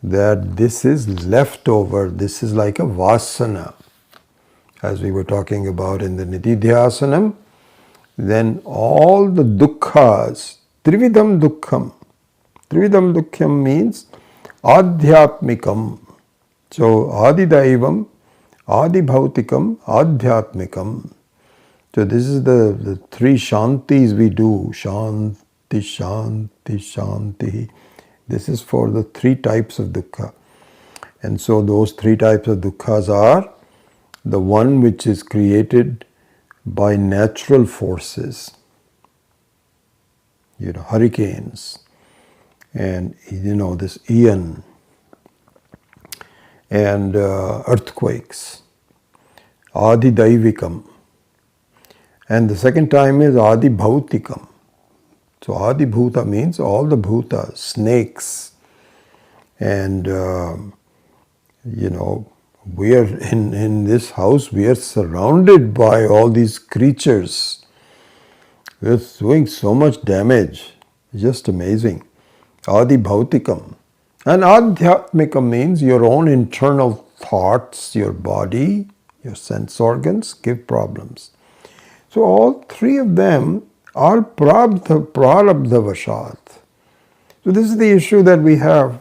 that this is leftover, this is like a vasana. As we were talking about in the Nididhyasanam, then all the dukkhas, trividham dukkham. Trividham dukkham means adhyatmikam. So adidaivam, adibhautikam, adhyatmikam. So this is the three shantis we do. Shanti, shanti, shanti. This is for the three types of dukkha. And so those three types of dukkhas are the one which is created by natural forces, hurricanes, and this Ian, and earthquakes, Adi Daivikam. And the second time is Adi Bhautikam. So Adi Bhuta means all the bhutas, snakes, and we are in this house, we are surrounded by all these creatures. We are doing so much damage. Just amazing. Adi Bhautikam. And Adhyatmikam means your own internal thoughts, your body, your sense organs give problems. So all three of them are prarabdhavashat. So this is the issue that we have.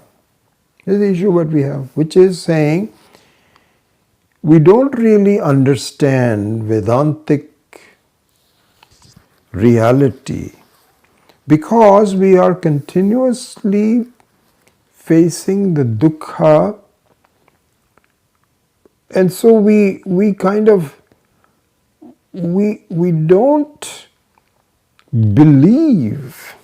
This is the issue that we have, which is saying we don't really understand Vedantic reality because we are continuously facing the dukkha, and so we don't believe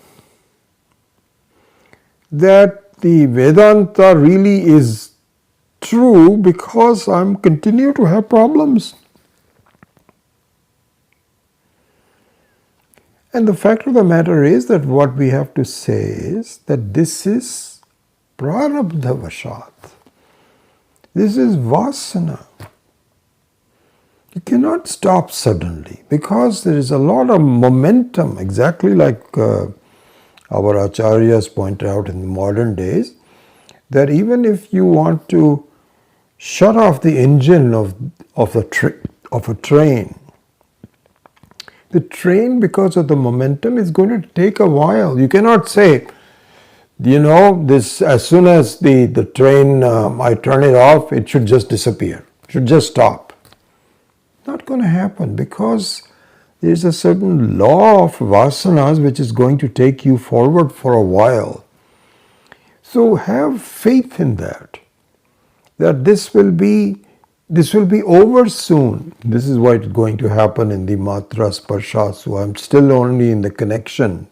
that the Vedanta really is true because I'm continue to have problems. And the fact of the matter is that what we have to say is that this is prarabdhavashat. This is vasana. You cannot stop suddenly because there is a lot of momentum, exactly like our acharyas point out in the modern days, that even if you want to shut off the engine of a train, the train, because of the momentum, is going to take a while. You cannot say, this as soon as the train, I turn it off, it should just disappear. It should just stop. Not going to happen because there is a certain law of vasanas which is going to take you forward for a while. So have faith in that this will be over soon. This is what is going to happen in the matra sparsha. So I'm still only in the connection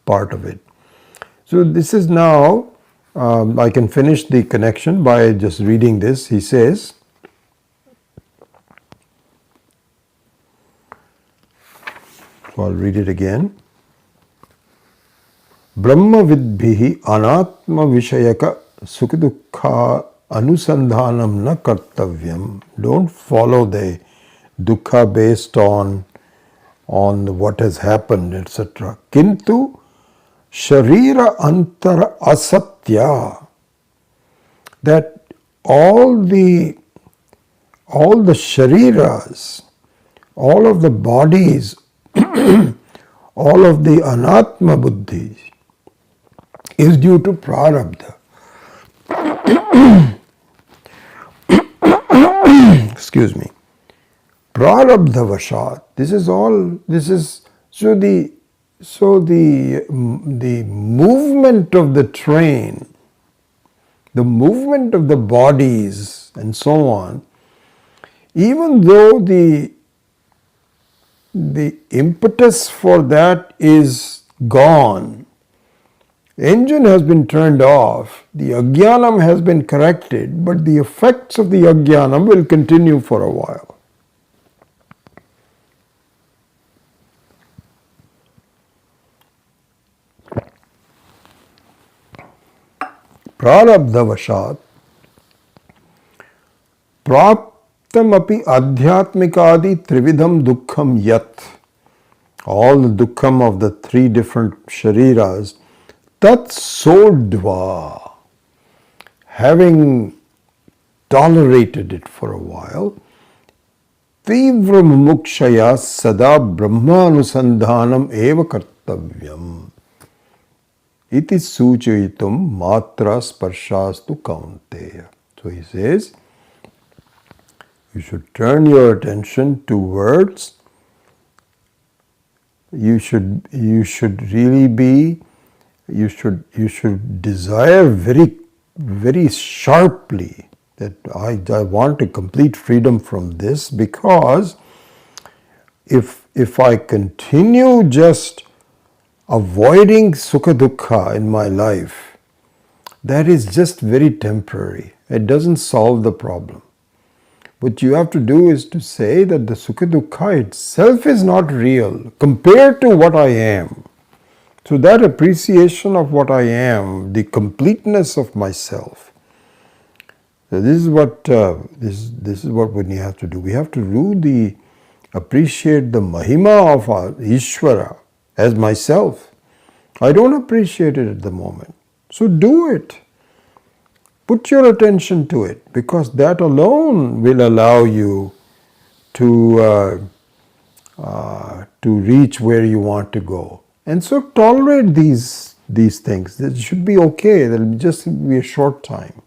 part of it. So this is now, I can finish the connection by just reading this. He says, so I'll read it again. Brahma vidbhihi anatma vishayaka sukha anusandhanam na kartavyam. Don't follow the dukkha based on what has happened, etc. Kintu sharira antara asatya. That all the shariras, all of the bodies, all of the anatma buddhis is due to prarabdha. Excuse me. Prarabdha vashat. So the movement of the train, the movement of the bodies and so on, even though the impetus for that is gone, the engine has been turned off, the ajnanam has been corrected, but the effects of the ajnanam will continue for a while. Prarabdha vashat praptamapi adhyatmikadi trividham dukkham yat. All the dukkham of the three different shariras, tat sodva, having tolerated it for a while, tivra mumukshaya sada brahmanusandhanam eva kartavyam. Iti suchayitum matra sparshastu kaunteya. So he says, you should turn your attention towards, you should desire very, very sharply that I want a complete freedom from this, because if I continue just avoiding sukha dukkha in my life, that is just very temporary. It doesn't solve the problem. What you have to do is to say that the sukha dukkha itself is not real compared to what I am. So that appreciation of what I am, the completeness of myself. So this is what we have to do. We have to really appreciate the mahima of our Ishvara as myself. I don't appreciate it at the moment. So do it. Put your attention to it, because that alone will allow you to reach where you want to go. And so tolerate these things. It should be okay. There will just be a short time.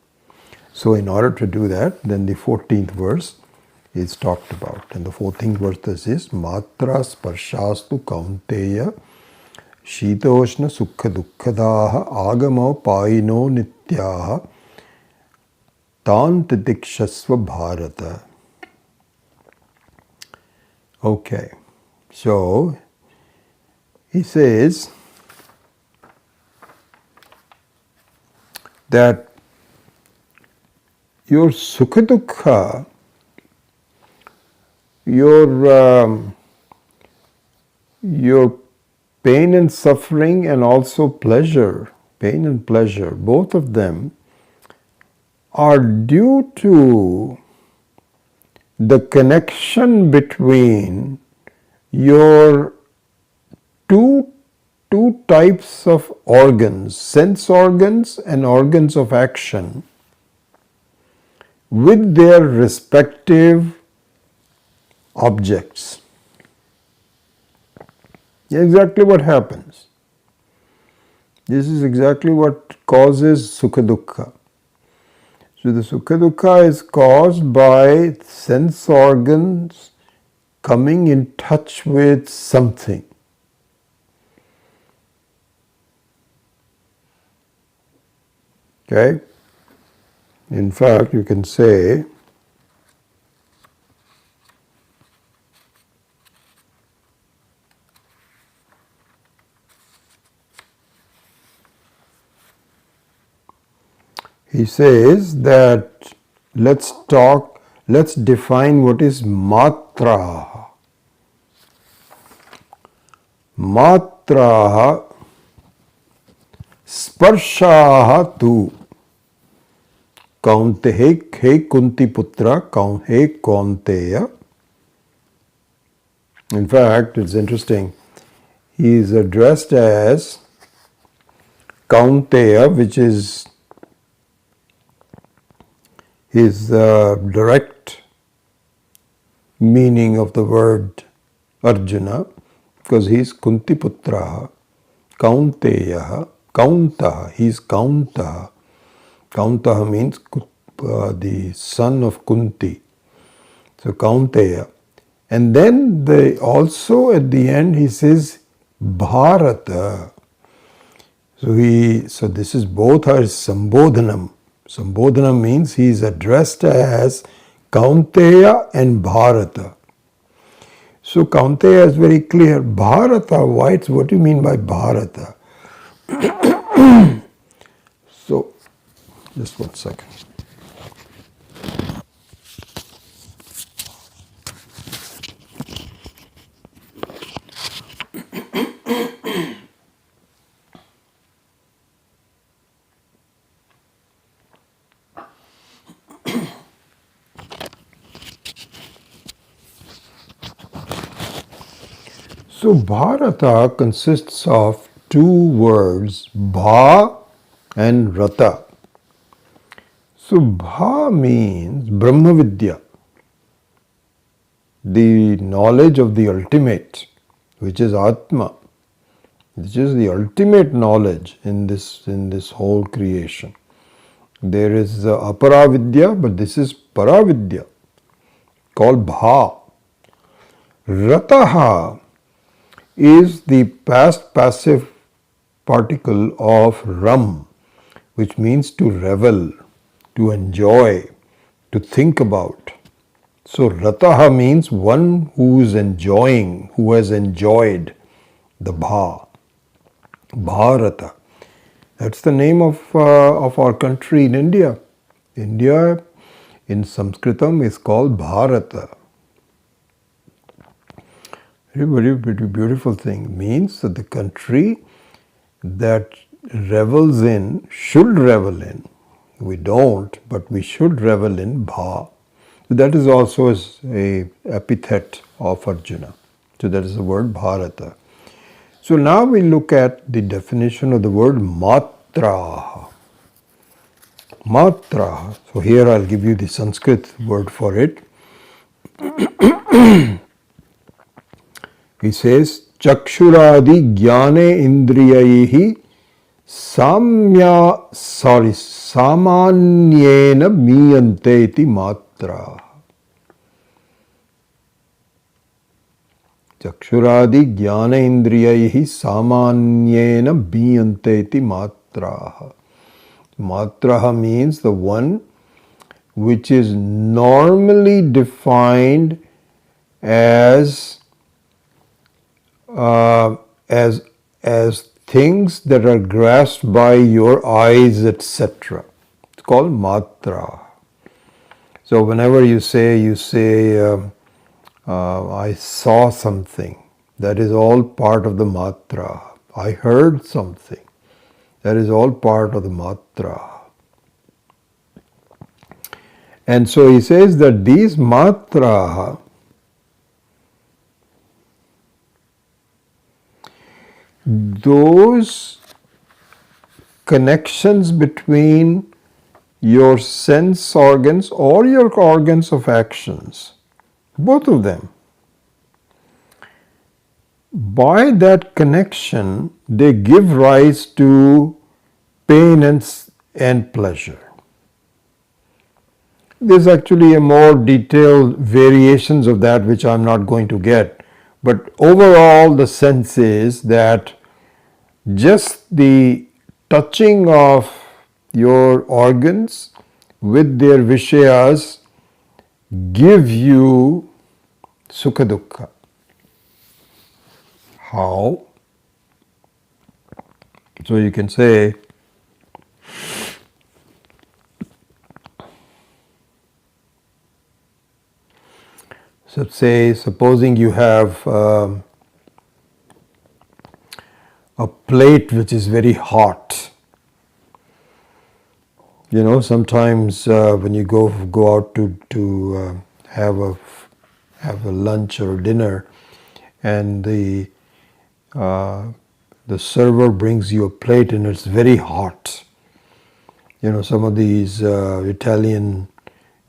So in order to do that, then the 14th verse is talked about. And the 14th verse is Matra sparshastu kaunteya shitoshna sukha dukkhadaha agamo paino nityaha tan titikshasva bharata. Okay, so he says that your sukha dukkha, your pain and suffering, and also pleasure, pain and pleasure, both of them are due to the connection between your two types of organs, sense organs and organs of action, with their respective objects. Exactly what happens. This is exactly what causes Sukha Dukkha. So the Sukha Dukkha is caused by sense organs coming in touch with something. Okay? In fact, you can say he says that let's define what is matra. Matra sparshaha tu. Kaunte he Kunti putra, he Kaunteya. In fact, it's interesting. He is addressed as Kaunteya, which is his direct meaning of the word Arjuna, because he is Kunti putra, Kaunteya, Kauntaha, he is Kauntaha. Kauntaha means the son of Kunti. So Kaunteya. And then also at the end he says Bharata. So this is both are Sambodhanam. Sambodhanam means he is addressed as Kaunteya and Bharata. So Kaunteya is very clear. Bharata, what do you mean by Bharata? So, just 1 second. So Bharata consists of two words, Bha and Rata. So Bha means Brahma Vidya, the knowledge of the ultimate, which is Atma, which is the ultimate knowledge in this whole creation. There is Aparavidya, but this is Paravidya, called Bha. Rataha is the past passive particle of Ram, which means to revel, to enjoy, to think about. So Rataha means one who is enjoying, who has enjoyed the Bha. Bharata. That's the name of our country in India. India in Sanskritam is called Bharata. Very, very beautiful thing. Means that the country that revels in, should revel in. We don't, but we should revel in Bha. So that is also a epithet of Arjuna. So that is the word Bharata. So now we look at the definition of the word Matra. Matra. So here I'll give you the Sanskrit word for it. He says, Chakshuradi Jnane Indriyahi Samanyena Miyante iti Matra. Chakshuradi Jnana Indriyahi Samanyena Miyante iti Matra. Matra means the one which is normally defined as things that are grasped by your eyes, etc. It's called matra. So whenever you say I saw something, that is all part of the matra. I heard something, that is all part of the matra. And so he says that these matraha, those connections between your sense organs or your organs of actions, both of them, by that connection, they give rise to pain and pleasure. There's actually a more detailed variations of that which I'm not going to get. But overall, the sense is that just the touching of your organs with their vishayas give you sukha dukkha. How? So you can say, so say, supposing you have a plate which is very hot. You know, sometimes when you go out to have a lunch or dinner, and the server brings you a plate and it's very hot. You know, some of these Italian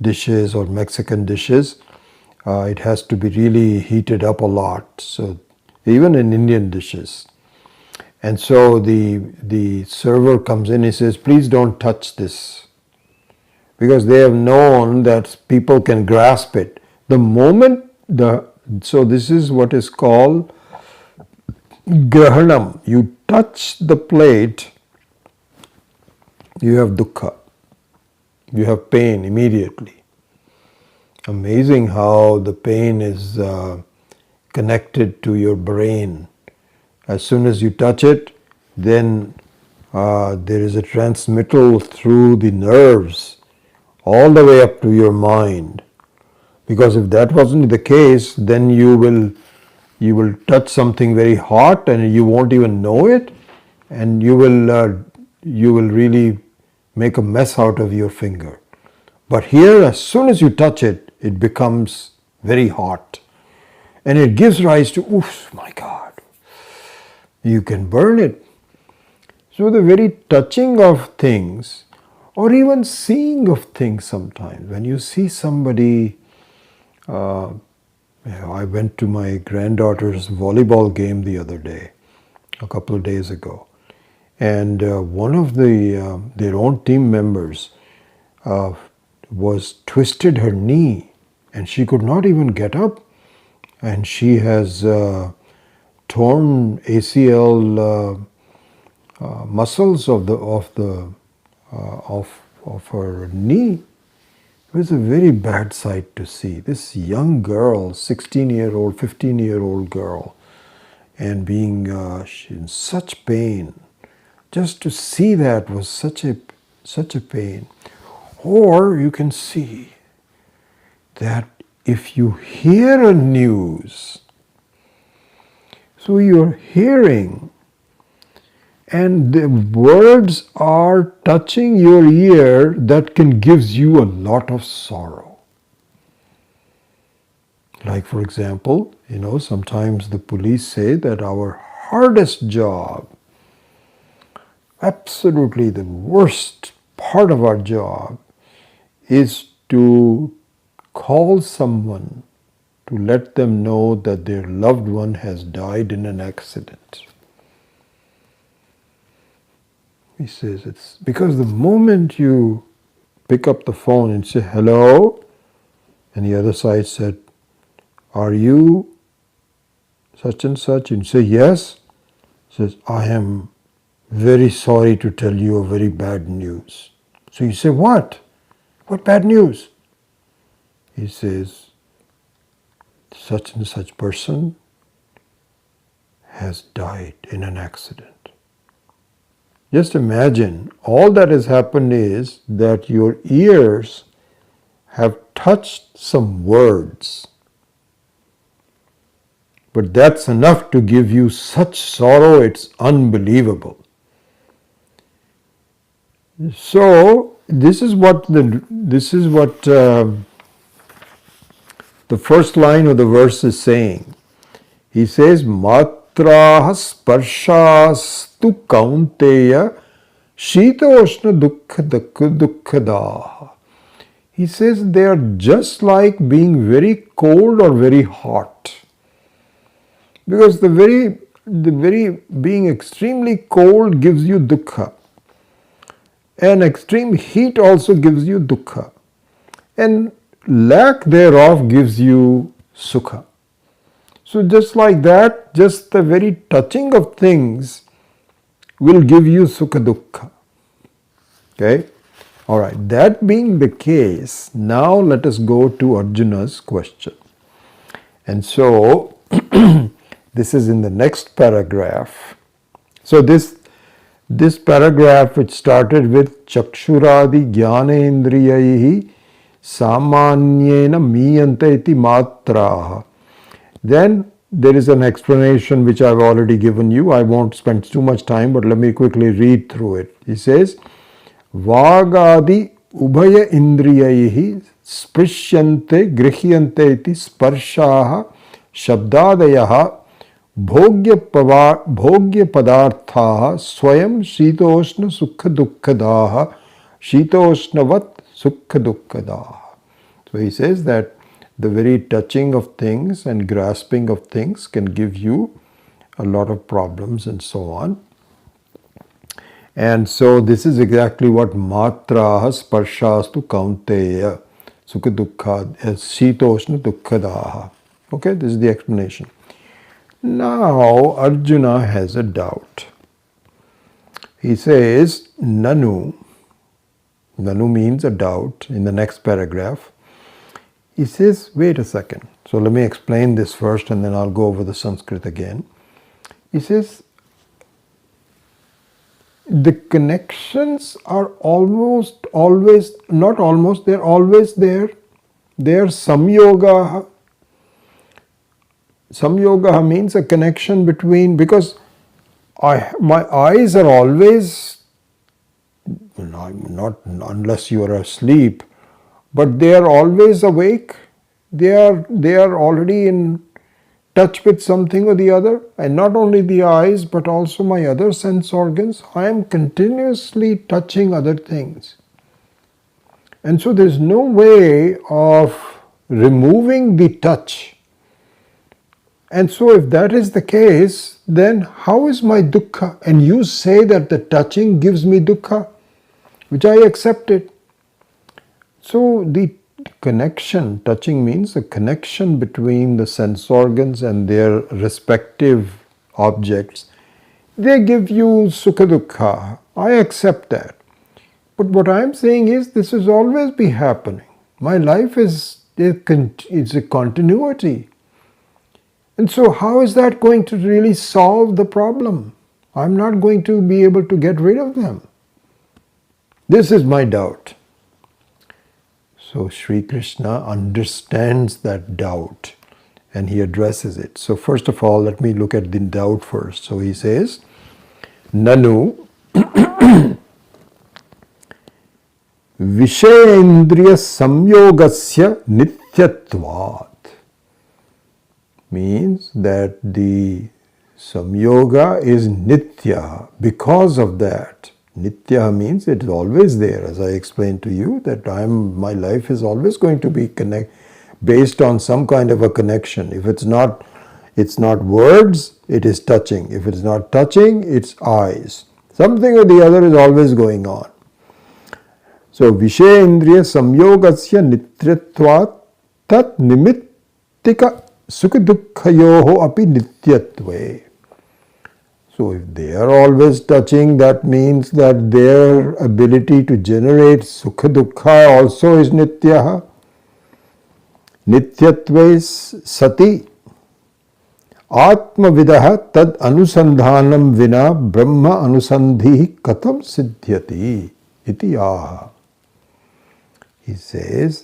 dishes or Mexican dishes, it has to be really heated up a lot. So even in Indian dishes. And so the server comes in, he says, please don't touch this. Because they have known that people can grasp it. The moment so this is what is called grahanam. You touch the plate, you have dukkha. You have pain immediately. Amazing how the pain is connected to your brain. As soon as you touch it, then there is a transmittal through the nerves all the way up to your mind. Because if that wasn't the case, then you will touch something very hot and you won't even know it, and you will really make a mess out of your finger. But here, as soon as you touch it, it becomes very hot. And it gives rise to, oof, my God, you can burn it. So the very touching of things, or even seeing of things sometimes, when you see somebody, I went to my granddaughter's volleyball game the other day, a couple of days ago, and one of their own team members was twisted her knee, and she could not even get up, and she has torn ACL muscles of her knee. It was a very bad sight to see. This young girl, 16-year-old, 15-year-old girl, and being in such pain. Just to see that was such a pain. Or you can see that if you hear a news, so you're hearing, and the words are touching your ear, that can gives you a lot of sorrow. Like, for example, sometimes the police say that our hardest job, absolutely the worst part of our job, is to call someone to let them know that their loved one has died in an accident. He says it's because the moment you pick up the phone and say hello, and the other side said, are you such and such? And you say yes. He says, I am very sorry to tell you a very bad news. So you say, what? What bad news? He says, such and such person has died in an accident. Just imagine, all that has happened is that your ears have touched some words. But that's enough to give you such sorrow, it's unbelievable. So this is what the first line of the verse is saying. He says, Matraha sparshastu kaunteya shitoshna dukkadaha. He says they are just like being very cold or very hot. Because the very being extremely cold gives you dukkha. And extreme heat also gives you dukkha. And lack thereof gives you sukha. So just like that, just the very touching of things will give you sukha dukkha. Okay? Alright, that being the case, now let us go to Arjuna's question. And so, this is in the next paragraph. So this paragraph which started with Chakshuradi Jnanendriyahi Samanyena Miyante iti Matraha. Then there is an explanation which I've already given you. I won't spend too much time, but let me quickly read through it. He says, Vagadi Ubhaya Indriyahi Sprishyante Grihyante iti Sparshaha Shabdadayaha Bhogya Padarthaha Swayam Shitoshna Sukha Dukkadaha Shitoshnavat Sukha Dukkadaha. So he says that the very touching of things and grasping of things can give you a lot of problems and so on. And so this is exactly what matraha sparshastu kaunteya sukha dukkha shitoshna dukkadaha. Okay, this is the explanation. Now Arjuna has a doubt. He says, Nanu means a doubt in the next paragraph. He says, wait a second. So let me explain this first and then I'll go over the Sanskrit again. He says, the connections are almost always, not almost, they're always there. They're samyoga. Samyoga means a connection between, because my eyes are always, not unless you are asleep, but they are always awake. They are already in touch with something or the other, and not only the eyes but also my other sense organs. I am continuously touching other things, and so there is no way of removing the touch. And so if that is the case, then how is my dukkha? And you say that the touching gives me dukkha, which I accepted. So the connection, touching means a connection between the sense organs and their respective objects. They give you sukha dukkha. I accept that. But what I am saying is this will always be happening. My life is a continuity. And so how is that going to really solve the problem? I'm not going to be able to get rid of them. This is my doubt. So Sri Krishna understands that doubt and he addresses it. So first of all, let me look at the doubt first. So he says, Nanu Vishayendriya Samyogasya Nityatvat. Means that the samyoga is nitya. Because of that, nitya means it is always there. As I explained to you, that my life is always going to be based on some kind of a connection. If it's not words, it is touching. If it's not touching, it's eyes. Something or the other is always going on. So Vishayendriya Samyogasya Nityatvat Tat Nimittika Sukha dukkhayoho api nityatve. So if they are always touching, that means that their ability to generate sukha dukkha also is nityaha. Nityatve sati atma vidaha tad anusandhanam vina brahma anusandhi katam siddhyati iti aha. He says,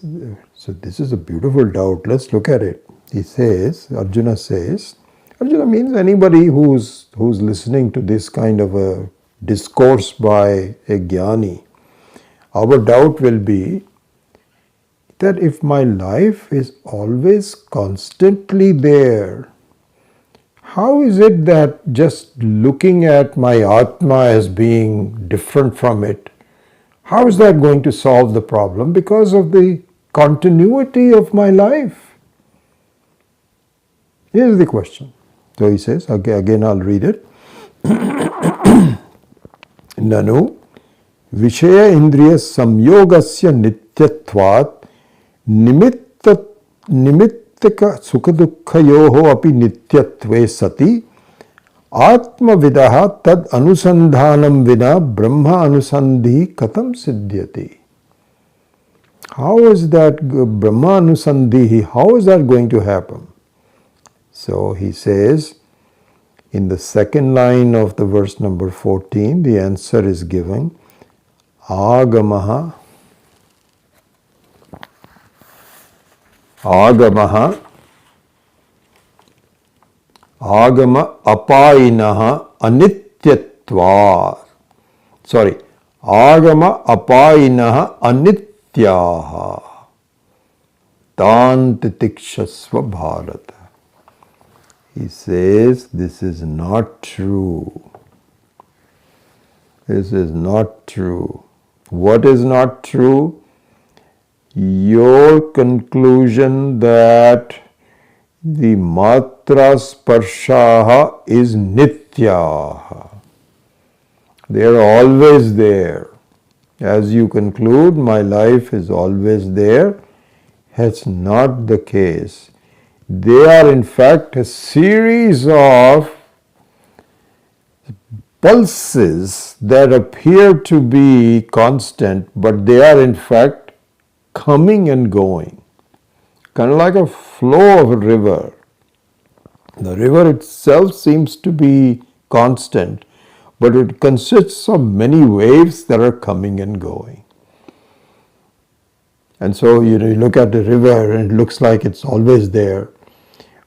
so this is a beautiful doubt. Let's look at it. He says, Arjuna means anybody who's listening to this kind of a discourse by a jnani. our doubt will be that if my life is always constantly there, how is it that just looking at my Atma as being different from it, how is that going to solve the problem? Because of the continuity of my life. Here's the question. So he says, okay, again I'll read it. Nanu Vishaya Indriya Samyogasya Nityatvat Nimittika Sukadukhayoho api Nityatve Sati Atma Vidaha Tad Anusandhanam Vina Brahma Anusandhi Katam Siddhyati. How is that Brahma Anusandhi, how is that going to happen? So he says, in the second line of the verse number 14, the answer is given. Agamaha Agama apayinaha anityatva. Sorry. Agama apayinaha anityaha. Tantitikshasva bharata. He says, this is not true. This is not true. What is not true? Your conclusion that the matra sparshaha is nityaha. They are always there. As you conclude, my life is always there. That's not the case. They are in fact a series of pulses that appear to be constant, but they are in fact coming and going. Kind of like a flow of a river. The river itself seems to be constant, but it consists of many waves that are coming and going. And so you look at the river and it looks like it's always there.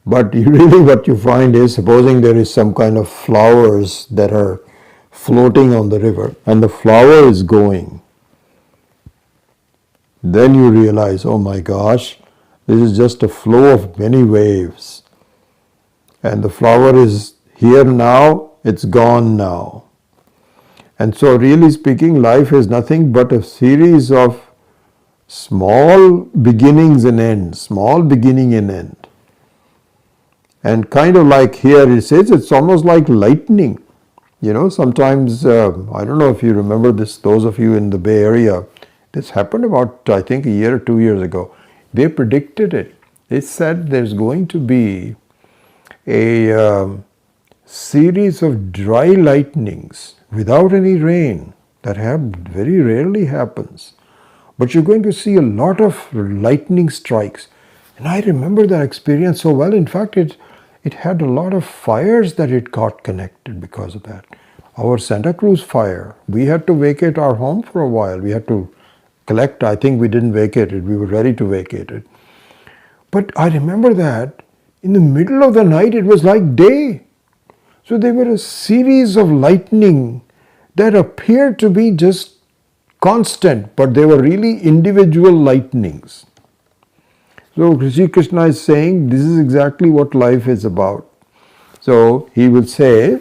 But really what you find is, supposing there is some kind of flowers that are floating on the river and the flower is going, then you realize, oh my gosh, this is just a flow of many waves. And the flower is here now, it's gone now. And so really speaking, life is nothing but a series of small beginnings and ends, small beginning and end. And kind of like here it says, it's almost like lightning. You know, sometimes, I don't know if you remember this, those of you in the Bay Area, this happened about, I think, a year or 2 years ago. They predicted it. They said there's going to be a series of dry lightnings without any rain. That very rarely happens. But you're going to see a lot of lightning strikes. And I remember that experience so well. In fact, it had a lot of fires that it got connected because of that. Our Santa Cruz fire, we had to vacate our home for a while. We had to collect. I think we didn't vacate it. We were ready to vacate it. But I remember that in the middle of the night, it was like day. So there were a series of lightning that appeared to be just constant, but they were really individual lightnings. So Sri Krishna is saying this is exactly what life is about. So he will say,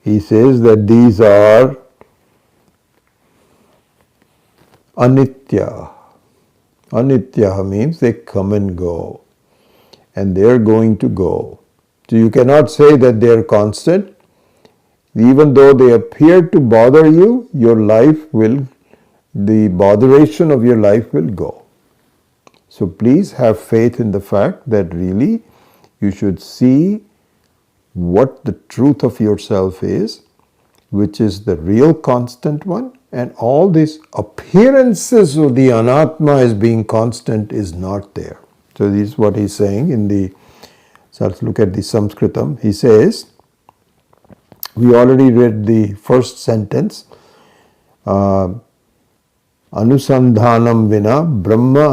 he says that these are anitya. Anitya means they come and go, and they are going to go. So you cannot say that they are constant. Even though they appear to bother you, your life will, the botheration of your life will go. So please have faith in the fact that really you should see what the truth of yourself is, which is the real constant one, and all these appearances of the anatma as being constant is not there. So this is what he's saying in the, so let's look at the Sanskritam. He says, we already read the first sentence, Anusandhanam vina Brahma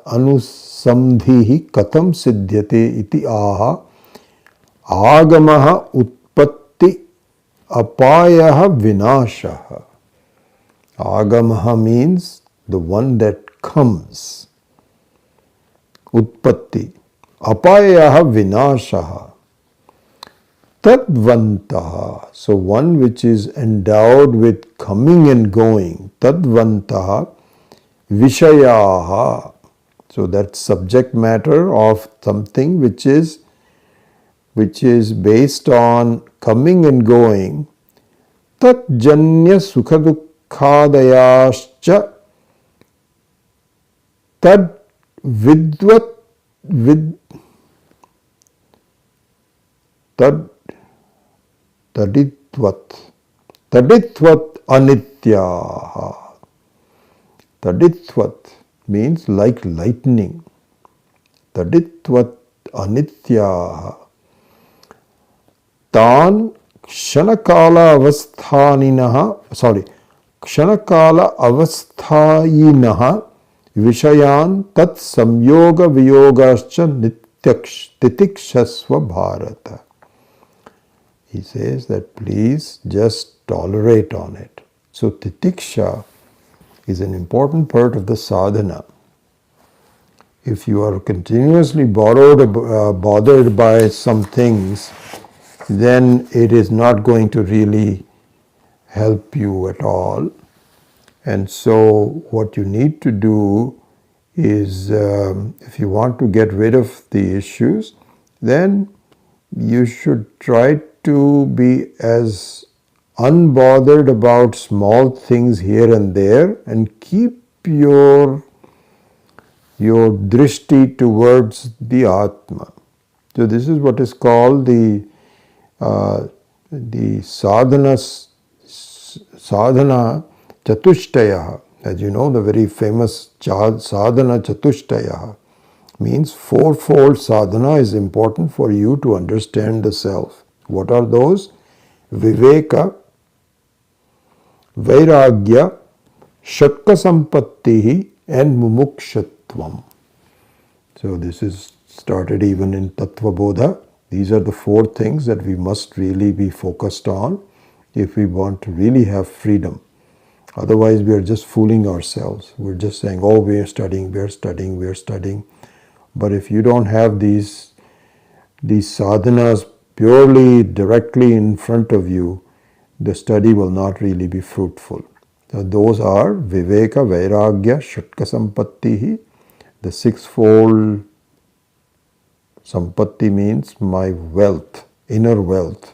anusamdhihi katam siddhyate iti aha Agamaha utpatti apayaha vinashaha. Agamaha means the one that comes. Utpatti. Apayaha vinashaha. Tadvantaha. So one which is endowed with coming and going. Tadvantaha vishayaha. So that subject matter of something which is based on coming and going. Tat janya sukhadukhadayascha tad vidvat taditvat anityaha. Taditvat means like lightning. Taditvat anityaha. Tan kshanakala avasthayinaha vishayan tat samyoga viyogascha titikshasva bharata. He says that please just tolerate on it. So titiksha is an important part of the sadhana. If you are continuously bothered by some things, then it is not going to really help you at all. And so what you need to do is, if you want to get rid of the issues, then you should try to be as unbothered about small things here and there and keep your drishti towards the Atma. So this is what is called the sadhana chatushtaya. As you know, the very famous sadhana chatushtaya means fourfold sadhana is important for you to understand the self. What are those? Viveka, Vairagya, Shatka Sampattihi and Mumukshatvam. So this is started even in Tattva Bodha. These are the four things that we must really be focused on if we want to really have freedom. Otherwise we are just fooling ourselves. We're just saying, oh, we are studying. But if you don't have these sadhanas purely directly in front of you, the study will not really be fruitful. So those are Viveka, Vairagya, Shatka Sampattihi. The sixfold Sampatti means my wealth, inner wealth.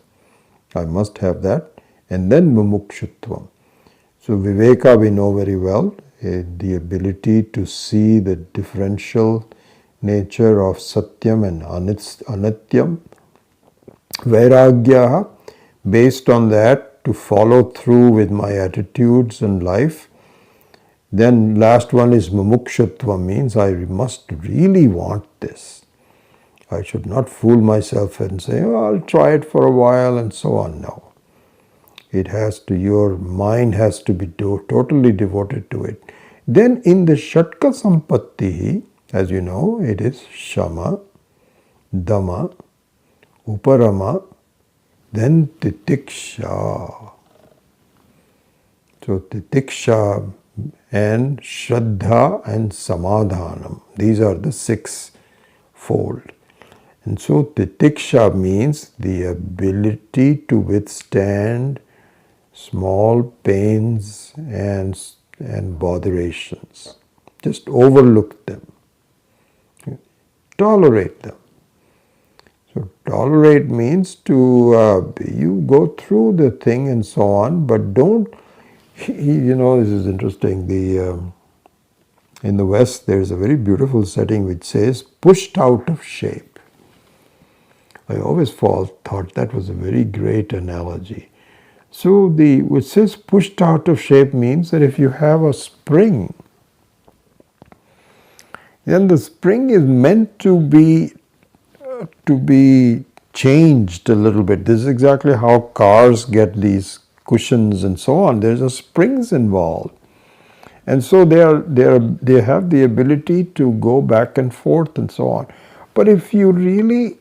I must have that. And then Mumukshutvam. So Viveka we know very well, the ability to see the differential nature of Satyam and Anityam. Vairagya, based on that, to follow through with my attitudes and life. Then last one is Mumukshutva, means I must really want this. I should not fool myself and say, oh, I'll try it for a while and so on. No. It has to, your mind has to be totally devoted to it. Then in the Shatka Sampatti, as you know, it is Shama, Dama, Uparama, then Titiksha. So Titiksha and Shraddha and Samadhanam. These are the sixfold. And so Titiksha means the ability to withstand small pains and botherations. Just overlook them. Tolerate them. So tolerate means to, you go through the thing and so on, but don't, you know, this is interesting. In the West there is a very beautiful setting which says pushed out of shape. I always thought that was a very great analogy. So which says pushed out of shape means that if you have a spring, then the spring is meant to be changed a little bit. This is exactly how cars get these cushions and so on. There's a springs involved. And so they have the ability to go back and forth and so on. But if you really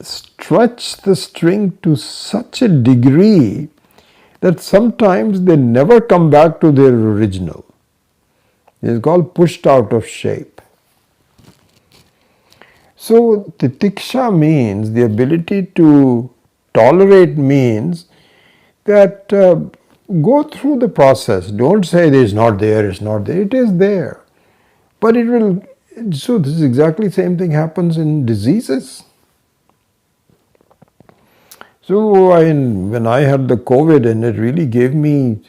stretch the string to such a degree that sometimes they never come back to their original. It's called pushed out of shape. So titiksha means the ability to tolerate, means that go through the process. Don't say it is not there, it's not there. It is there. But it will, so this is exactly the same thing happens in diseases. So when I had the COVID, and it really gave me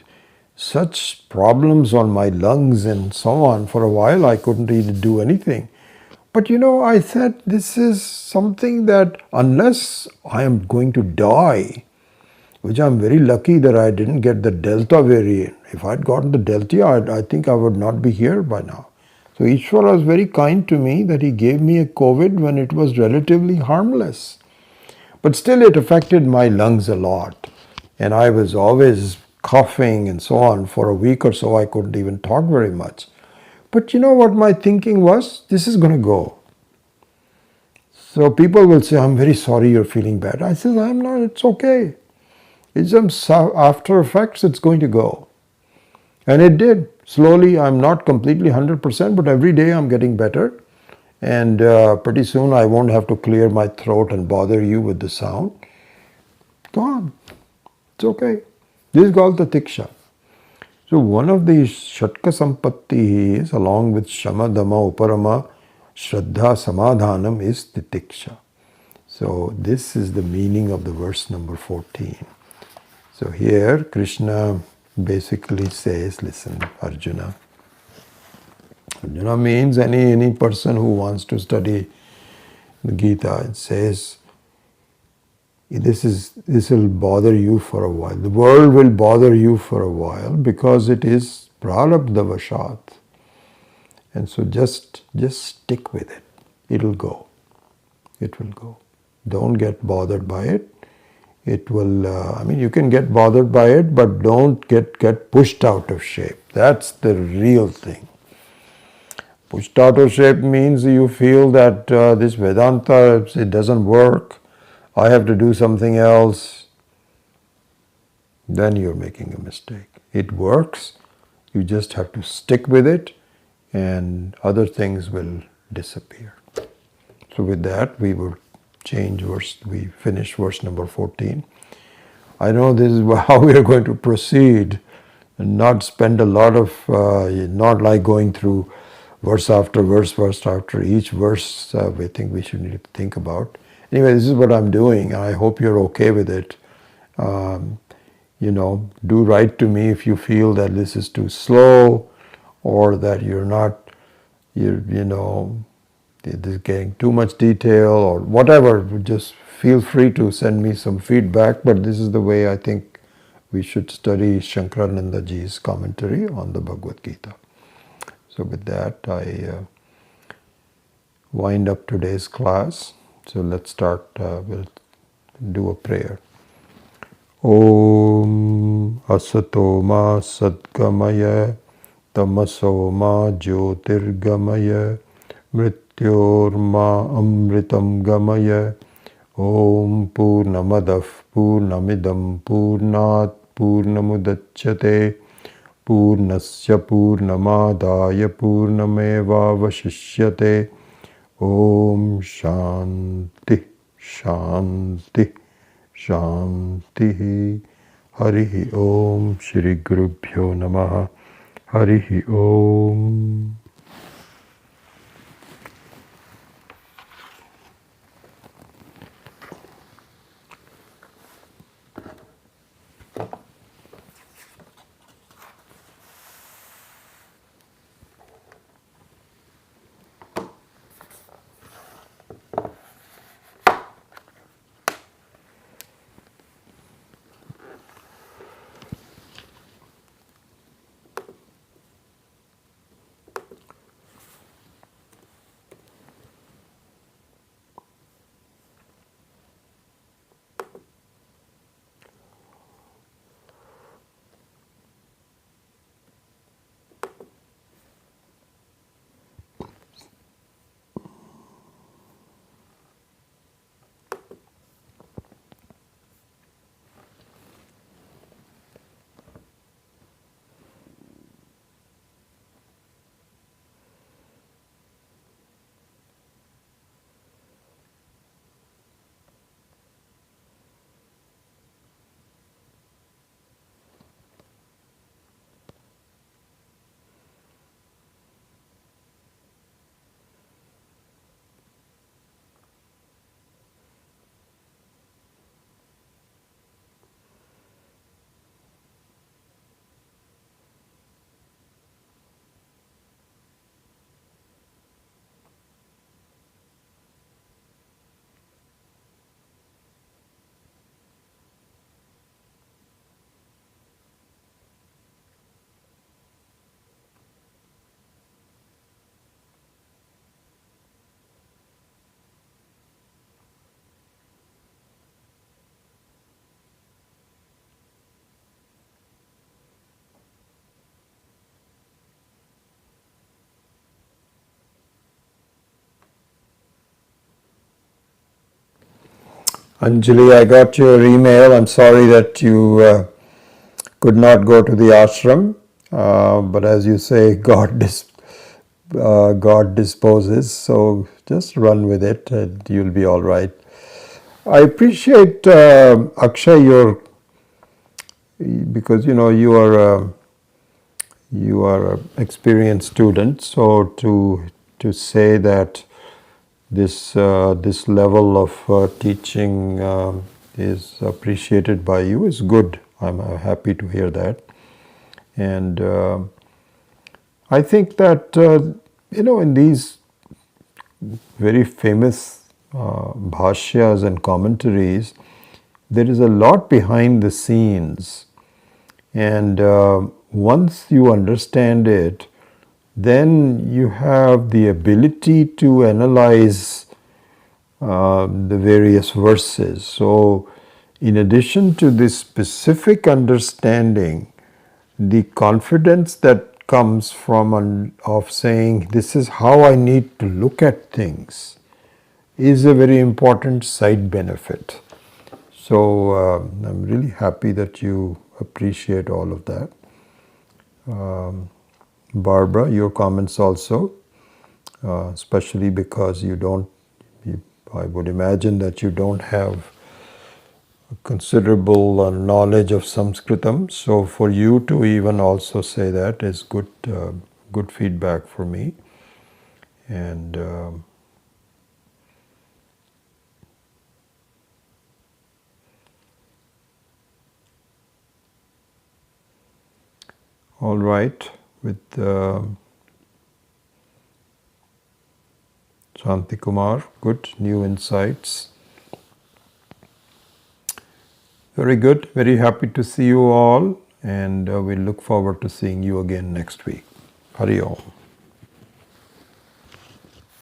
such problems on my lungs and so on, for a while I couldn't really do anything. But I said, this is something that unless I am going to die, which I'm very lucky that I didn't get the Delta variant. If I'd gotten the Delta, I think I would not be here by now. So Ishwara was very kind to me that he gave me a COVID when it was relatively harmless. But still it affected my lungs a lot. And I was always coughing and so on. For a week or so I couldn't even talk very much. But you know what my thinking was? This is going to go. So people will say, I'm very sorry you're feeling bad. I said, I'm not, it's okay. It's some after effects, it's going to go. And it did. Slowly, I'm not completely 100%, but every day I'm getting better. And pretty soon I won't have to clear my throat and bother you with the sound. Gone. It's okay. This is called the tiksha. So one of the shatka sampatti is, along with shama, dhamma, uparama, shraddha, samadhanam, is titiksha. So this is the meaning of the verse number 14. So here Krishna basically says, listen, Arjuna. Arjuna means any person who wants to study the Gita. It says, this will bother you for a while. The world will bother you for a while because it is prarabdha vashat. And so just stick with it. It'll go. It will go. Don't get bothered by it. It will, you can get bothered by it, but don't get pushed out of shape. That's the real thing. Pushed out of shape means you feel that this Vedanta, it doesn't work. I have to do something else. Then you're making a mistake. It works. You just have to stick with it, and other things will disappear. So with that, we will change verse. We finish verse number 14. I know this is how we are going to proceed, and not spend a lot of, not like going through verse after verse after each verse. We think we should need to think about. Anyway, this is what I'm doing. I hope you're okay with it. Do write to me if you feel that this is too slow, or that you're not, it is getting too much detail, or whatever. Just feel free to send me some feedback. But this is the way I think we should study Shankarananda ji's commentary on the Bhagavad Gita. So with that, I wind up today's class. So let's start, we'll do a prayer. Om asato ma sadgamaya tamaso ma jyotirgamaya mrityorma amritam gamaya. Om purnamadav purnamidam purnat purnamudachyate purnasya purnamadaya purnameva vashishyate. Om Shanti Shanti Shanti. Harihi Om. Shri Gurubhyo Namaha. Harihi Om. Anjali, I got your email. I'm sorry that you could not go to the ashram, but as you say, God disposes. So just run with it, and you'll be all right. I appreciate Akshay your because you are an experienced student. So to say that this level of teaching is appreciated by you is good. I'm happy to hear that, and I think that in these very famous bhashyas and commentaries, there is a lot behind the scenes, and once you understand it, then you have the ability to analyze the various verses. So, in addition to this specific understanding, the confidence that comes from of saying this is how I need to look at things is a very important side benefit. So I'm really happy that you appreciate all of that. Barbara, your comments also, especially because I would imagine that you don't have considerable knowledge of Sanskritam. So for you to even also say that is good feedback for me. And all right, with Shanti Kumar, good new insights. Very good. Very happy to see you all, and we look forward to seeing you again next week. Hari Om.